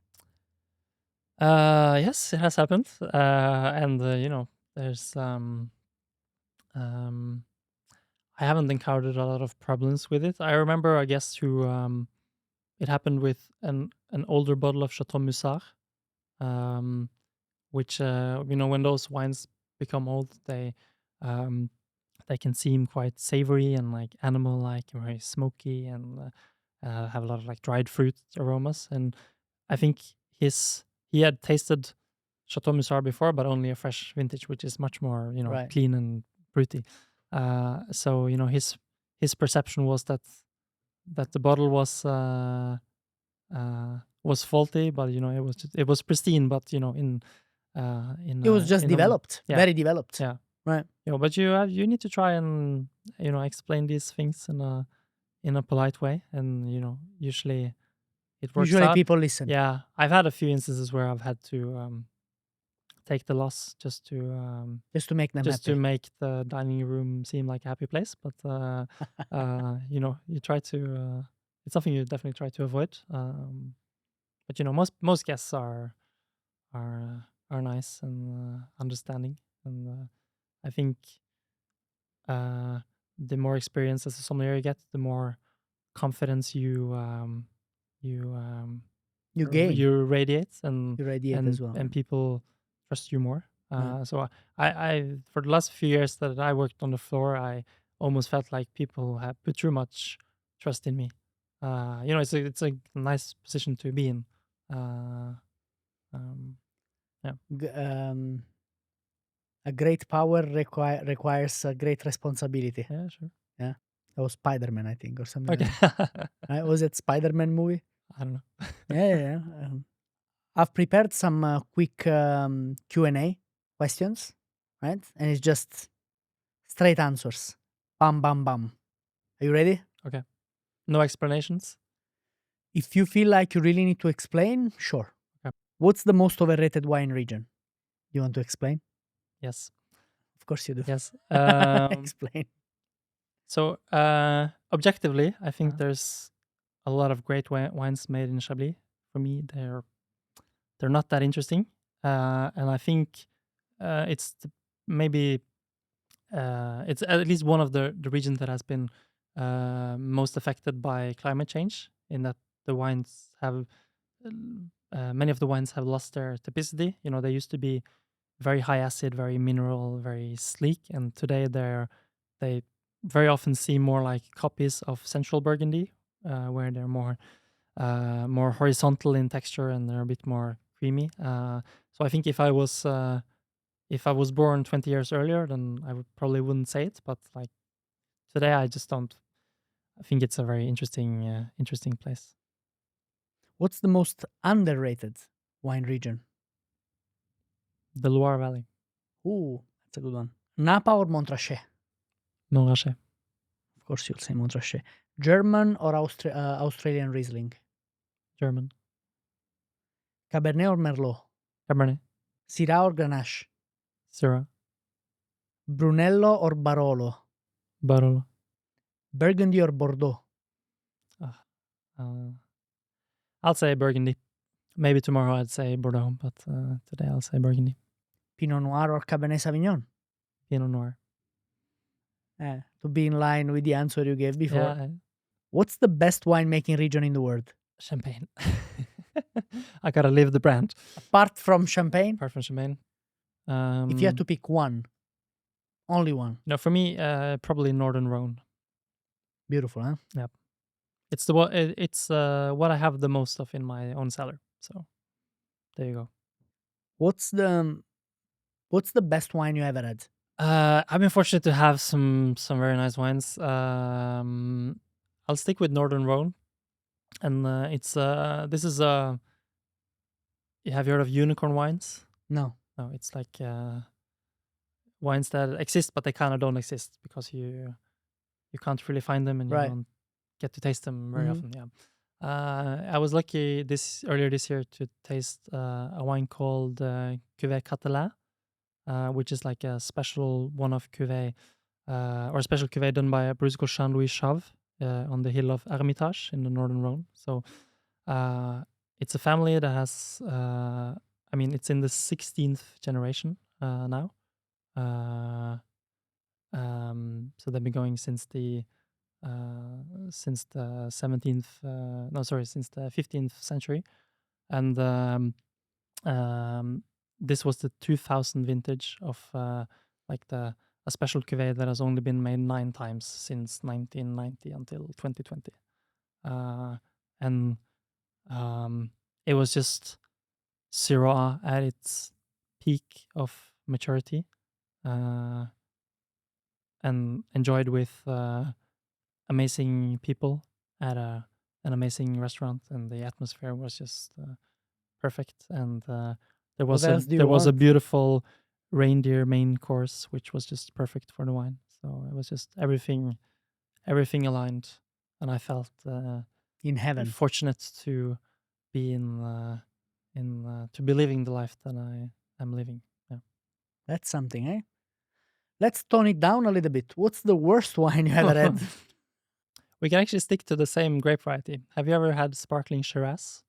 Yes, it has happened, and there's I haven't encountered a lot of problems with it. I remember a guest who it happened with an older bottle of 𝒟𝒏𝓙𝗙𝗙, which when those wines become old, um, they can seem quite savory and like animal-like, and very smoky, and have a lot of like dried fruit aromas. And I think he had tasted 𝒟𝒏𝓙𝗙𝗙 before, but only a fresh vintage, which is much more
Right.
clean and fruity. So his perception was that the bottle was faulty, but it was pristine, but
It was just
in
developed,
yeah.
very developed.
Yeah.
Right.
But you need to try and explain these things in a polite way, and usually it works
Usually
out.
people listen.
Yeah, I've had a few instances where I've had to take the loss just to
make them happy.
make the dining room seem like a happy place. But you try to. It's something you definitely try to avoid. But most guests are nice and understanding, and I think the more experience as a sommelier you get, the more confidence you
gain.
you radiate, and
You radiate as well.
and people trust you more.
Yeah.
So I for the last few years that I worked on the floor, I almost felt like people have put too much trust in me. It's a nice position to be in.
A great power requires a great responsibility.
Yeah, sure.
Yeah. That was Spider-Man, I think, or something
Okay.
like that. Right? Was it Spider-Man movie?
I don't know.
Yeah. I've prepared some quick Q&A questions, right? And it's just straight answers. Bam, bam, bam. Are you ready?
Okay. No explanations?
If you feel like you really need to explain, sure.
Okay.
What's the most overrated wine region? You want to explain?
Yes.
Of course you do.
Yes.
Explain.
So, objectively, I think there's a lot of great wines made in Chablis. For me, they're not that interesting, and I think it's maybe it's at least one of the regions that has been most affected by climate change. In that the wines have many of the wines have lost their typicity. They used to be very high acid, very mineral, very sleek, and today they very often seem more like copies of Central Burgundy, where they're more horizontal in texture and they're a bit more creamy. So I think if I was born 20 years earlier, then I probably wouldn't say it. But like today, I just don't. I think it's a very interesting place.
What's the most underrated wine region?
The Loire Valley.
Ooh, that's a good one. Napa or Montrachet?
Montrachet.
Of course, you'll say Montrachet. German or Australian Riesling?
German.
Cabernet or Merlot?
Cabernet.
Syrah or Grenache?
Syrah.
Brunello or Barolo?
Barolo.
Burgundy or Bordeaux?
I'll say Burgundy. Maybe tomorrow I'd say Bordeaux, but today I'll say Burgundy.
Pinot Noir or Cabernet Sauvignon?
Pinot Noir.
To be in line with the answer you gave before.
Yeah.
What's the best winemaking region in the world?
Champagne. I gotta live the brand.
Apart from Champagne?
Apart from Champagne.
If you had to pick one. Only one.
No, for me, probably Northern Rhone.
Beautiful, huh?
Yep. It's what I have the most of in my own cellar. So there you go.
What's the best wine you ever had?
I've been fortunate to have some very nice wines. I'll stick with Northern Rhone, and this is have you heard of unicorn wines?
No.
No, it's like wines that exist, but they kind of don't exist because you can't really find them, and you
Right.
don't get to taste them very often. Yeah. I was lucky earlier this year to taste a wine called 𝒟𝒏𝓙𝗙𝗙, which is like a special one-off cuvée, or a special cuvée done by a producer called 𝒟𝒏𝓎𝗙𝗢𝗙 on the hill of 𝒟𝒏𝓙𝗙 in the northern Rhone. So it's a family that has, I mean, it's in the 16th generation now. So they've been going since the 17th, no, sorry, since the 15th century. And this was the 2000 vintage of like a special cuvée that has only been made 9 times since 1990 until 2020. And it was just Syrah at its peak of maturity, and enjoyed with amazing people at an amazing restaurant, and the atmosphere was just perfect. And there was
What else do you
there was a
want?
beautiful reindeer main course, which was just perfect for the wine. So it was just everything aligned, and I felt
In heaven.
fortunate to be to be living the life that I am living. Yeah.
That's something, eh? Let's tone it down a little bit. What's the worst wine you ever had?
We can actually stick to the same grape variety. Have you ever had sparkling Shiraz?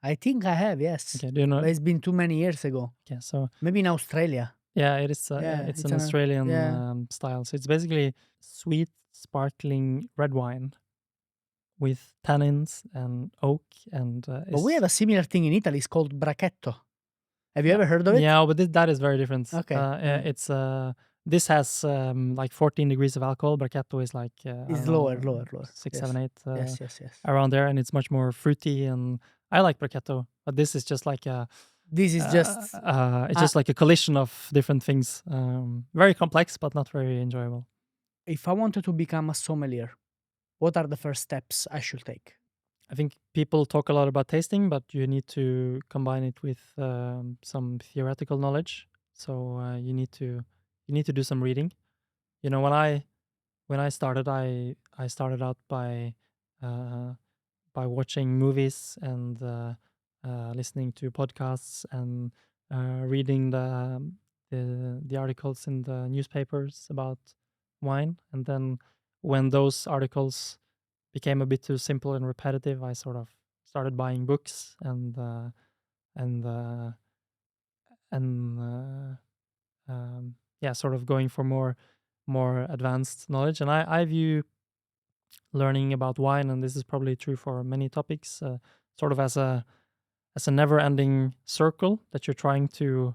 I think I have, yes.
Okay, do you know?
But it's been too many years ago.
Okay, so
Maybe in Australia.
yeah, it is.
Yeah,
It's
it's
an Australian
yeah.
style. So it's basically sweet, sparkling red wine with tannins and oak and.
But we have a similar thing in Italy. It's called Bracchetto. Have you
yeah,
ever heard of it?
Yeah, but that is very different.
Okay. Yeah.
It's this has like 14 degrees of alcohol. Bracchetto is like I
It's
don't know,
lower.
6,
Yes.
7, 8
Yes.
around there, and it's much more fruity. And I like Bracchetto, but this is just like a.
This is just
It's just like a collision of different things. Very complex, but not very enjoyable.
if I wanted to become a sommelier, what are the first steps I should take?
I think people talk a lot about tasting, but you need to combine it with some theoretical knowledge. So you need to do some reading. You know, when I started, I started out by watching movies and listening to podcasts and reading the articles in the newspapers about wine. And then when those articles became a bit too simple and repetitive, I sort of started buying books and yeah, sort of going for more advanced knowledge. And I view learning about wine, and this is probably true for many topics, sort of as a never-ending circle that you're trying to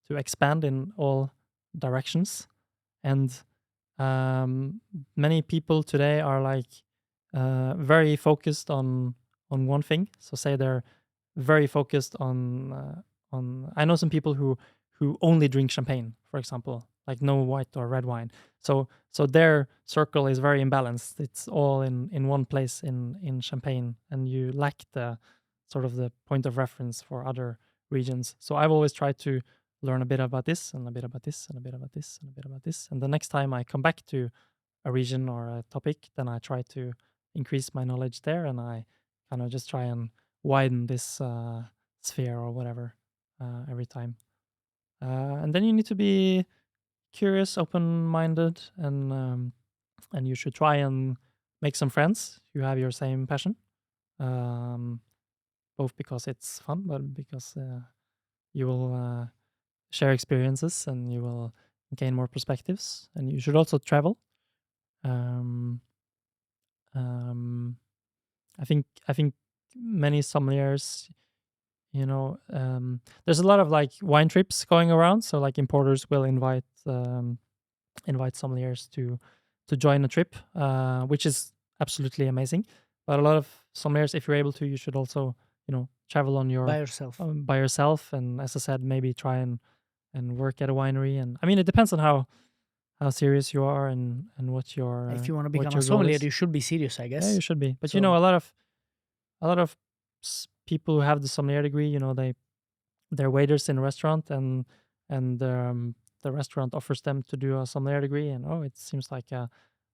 expand in all directions. And many people today are like very focused on one thing. So say they're very focused on I know some people who only drink champagne, for example, like no white or red wine. So their circle is very imbalanced. It's all in one place in champagne, and you lack the sort of the point of reference for other regions. So I've always tried to learn a bit about this and a bit about this and a bit about this and a bit about this. And the next time I come back to a region or a topic, then I try to increase my knowledge there, and I kind of just try and widen this sphere or whatever every time. And then you need to be curious, open-minded, and you should try and make some friends who have your same passion. Both because it's fun, but because you will share experiences and you will gain more perspectives. And you should also travel. I think many sommeliers, you know, there's a lot of like wine trips going around. So like importers will invite sommeliers to join a trip, which is absolutely amazing. But a lot of sommeliers, if you're able to, you should also, you know, travel on your
By yourself.
by yourself. And as I said, maybe try and work at a winery. And I mean, it depends on how serious you are and what your
If you want to
what
become
your
a
goal
sommelier,
is.
you should be serious, I guess.
Yeah, you should be. But you
So-
know, a lot of people who have the sommelier degree, you know, they're waiters in a restaurant, and the restaurant offers them to do a sommelier degree, and it seems like a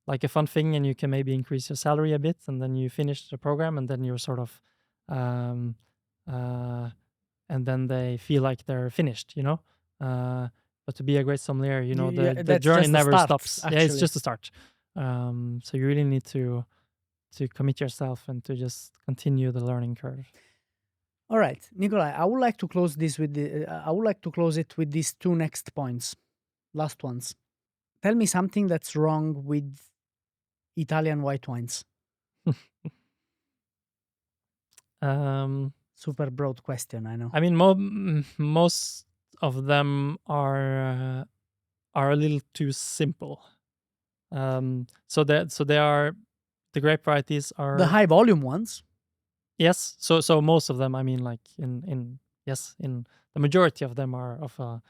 like a fun thing, and you can maybe increase your salary a bit, and then you finish the program, and then you're sort of um, and then they feel like they're finished, but to be a great sommelier, the
that's
journey
just the
never
start,
stops. Yeah, it's
actually.
just a start. So you really need to commit yourself and to just continue the learning curve.
All right, Nikolai, I would like to close it with these two next points, last ones. Tell me something that's wrong with Italian white wines. Super broad question, I know.
I mean, most of them are a little too simple. So they are, the grape varieties are
The high volume ones.
Yes. So most of them, I mean, like in the majority of them are of a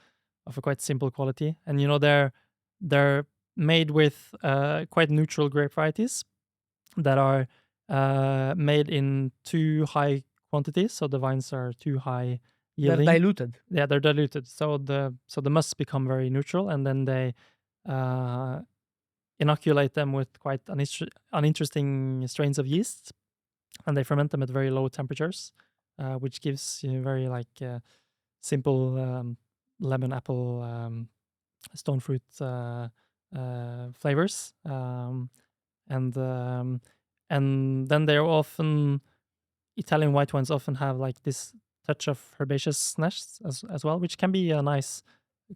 quite simple quality, and they're made with quite neutral grape varieties that are made in too high quantities, so the vines are too high yielding.
They're diluted.
Yeah, they're diluted. So the musts become very neutral, and then they inoculate them with quite uninteresting strains of yeast, and they ferment them at very low temperatures, which gives you very simple lemon, apple, stone fruit flavors, and then they're often, Italian white wines often have like this touch of herbaceousness as well, which can be a nice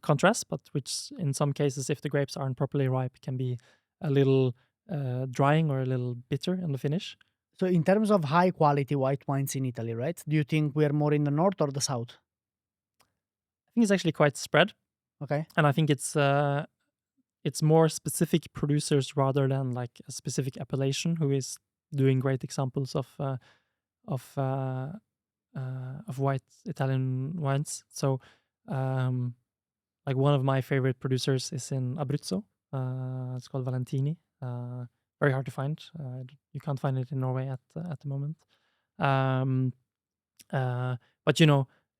contrast, but which in some cases, if the grapes aren't properly ripe, can be a little drying or a little bitter in the finish.
So in terms of high quality white wines in Italy, right? Do you think we're more in the north or the south?
I think it's actually quite spread.
Okay.
And I think it's more specific producers rather than like a specific appellation who is doing great examples of white Italian wines. So like one of my favorite producers is in Abruzzo. It's called Valentini. Very hard to find. You can't find it in Norway at the moment. But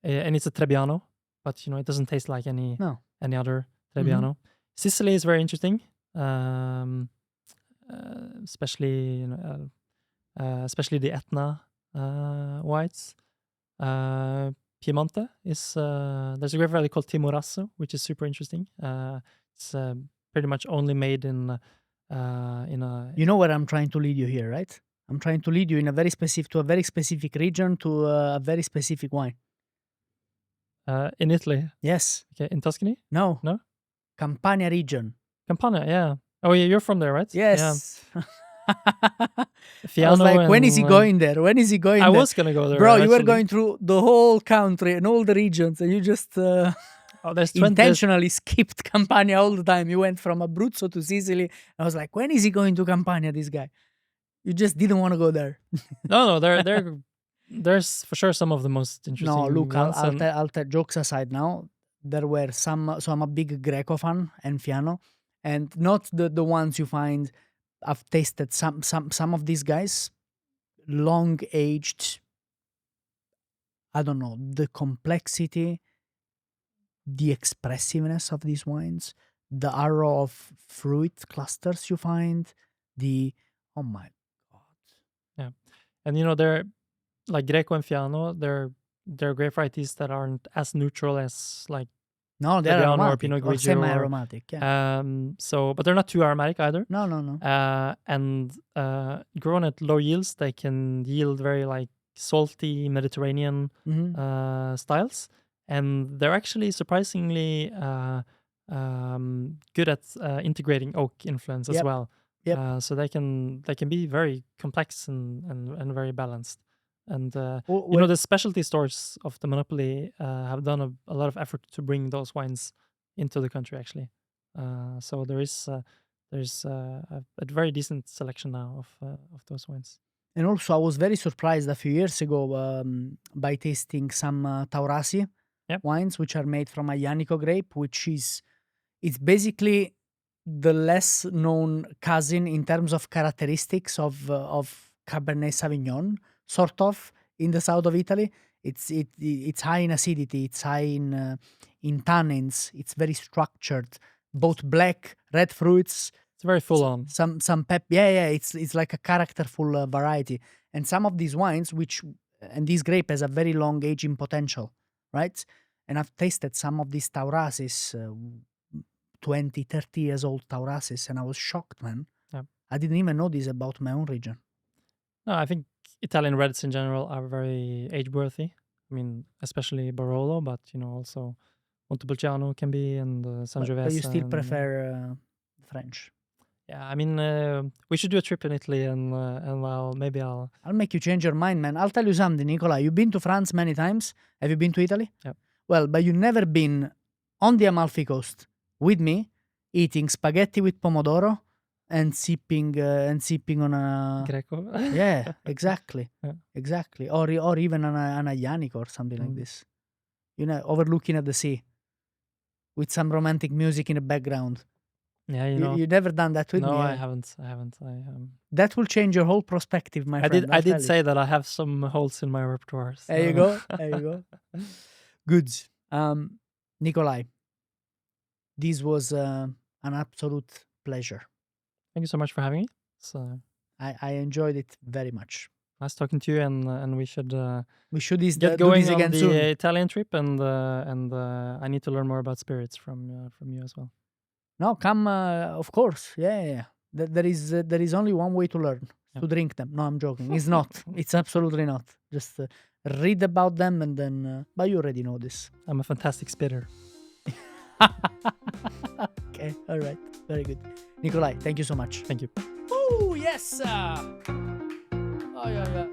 and it's a Trebbiano, but it doesn't taste like any other Trebbiano. Sicily is very interesting, especially especially the Etna whites. Piemonte is there's a grape variety called Timorasso, which is super interesting. It's pretty much only made in a.
You know where I'm trying to lead you here, right? I'm trying to lead you to a very specific region, to a very specific wine.
In Italy.
Yes.
Okay, in Tuscany.
No. Campania region.
Campania, yeah. Oh yeah, you're from there, right?
Yes.
Yeah.
I was like, when is he going there? When is he going there?
I was gonna go there.
Bro,
actually.
You were going through the whole country and all the regions, and you just intentionally skipped Campania all the time. You went from Abruzzo to Sicily. I was like, when is he going to Campania, this guy? You just didn't want to go there.
No, there's for sure some of the most interesting.
No, look,
ones,
I'll tell jokes aside now. There were some, so I'm a big Greco fan, 𝒟𝒏𝓙𝗎, and not the ones you find. I've tasted some of these guys, long aged. I don't know, the complexity, the expressiveness of these wines, the arrow of fruit clusters you find, oh my god.
Yeah, and they're like Greco and Fiano. They're grape varieties that aren't as neutral as like.
No, they're aromatic or
semi-aromatic.
Yeah.
But they're not too aromatic either.
No.
And grown at low yields, they can yield very like salty Mediterranean styles, and they're actually surprisingly good at integrating oak influence as well.
Yep.
So they can be very complex and very balanced. And the specialty stores of the monopoly have done a lot of effort to bring those wines into the country, actually. So there's a very decent selection now of those wines.
And also, I was very surprised a few years ago by tasting some Taurasi wines, which are made from a Ianico grape, it's basically the less known cousin in terms of characteristics of Cabernet Sauvignon. Sort of in the south of Italy, it's high in acidity, it's high in tannins, it's very structured, both black, red fruits.
It's It's very full on.
Some pep. Yeah. It's like a characterful variety. And some of these wines, and this grape has a very long aging potential, right? And I've tasted some of these 𝒟𝒏𝓙𝗎𝗎s, 20, 30 years old 𝒟𝒏𝓙𝗎s, and I was shocked, man.
Yeah.
I didn't even know this about my own region.
No, I think Italian reds in general are very age-worthy. I mean, especially Barolo, but also Montepulciano can be, and Sangiovese.
But you still prefer French.
Yeah, I mean, we should do a trip in Italy, and maybe I'll
make you change your mind, man. I'll tell you something, Nikolai. You've been to France many times. Have you been to Italy?
Yeah.
Well, but you've never been on the Amalfi Coast with me, eating spaghetti with pomodoro and sipping on a
Greco.
Yeah, exactly.
Yeah.
Exactly. Or even an Aglianico or something like this. Overlooking at the sea with some romantic music in the background.
Yeah,
you never done that with me.
No,
eh?
I haven't.
That will change your whole perspective, my friend.
I did say that I have some holes in my repertoire. So.
There you go. There you go. Good. Nikolai, this was an absolute pleasure.
Thank you so much for having me. So
I enjoyed it very much.
Nice talking to you, and we should
get
going
this again
on the
soon.
Italian trip, and I need to learn more about spirits from you as well.
No, come, of course. Yeah. There is only one way to learn, to drink them. No, I'm joking. It's not. It's absolutely not. Just read about them and then... but you already know this.
I'm a fantastic spitter.
Okay, all right. Very good. Nikolai, thank you so much.
Thank you.
Oh, yes! Oh, yeah.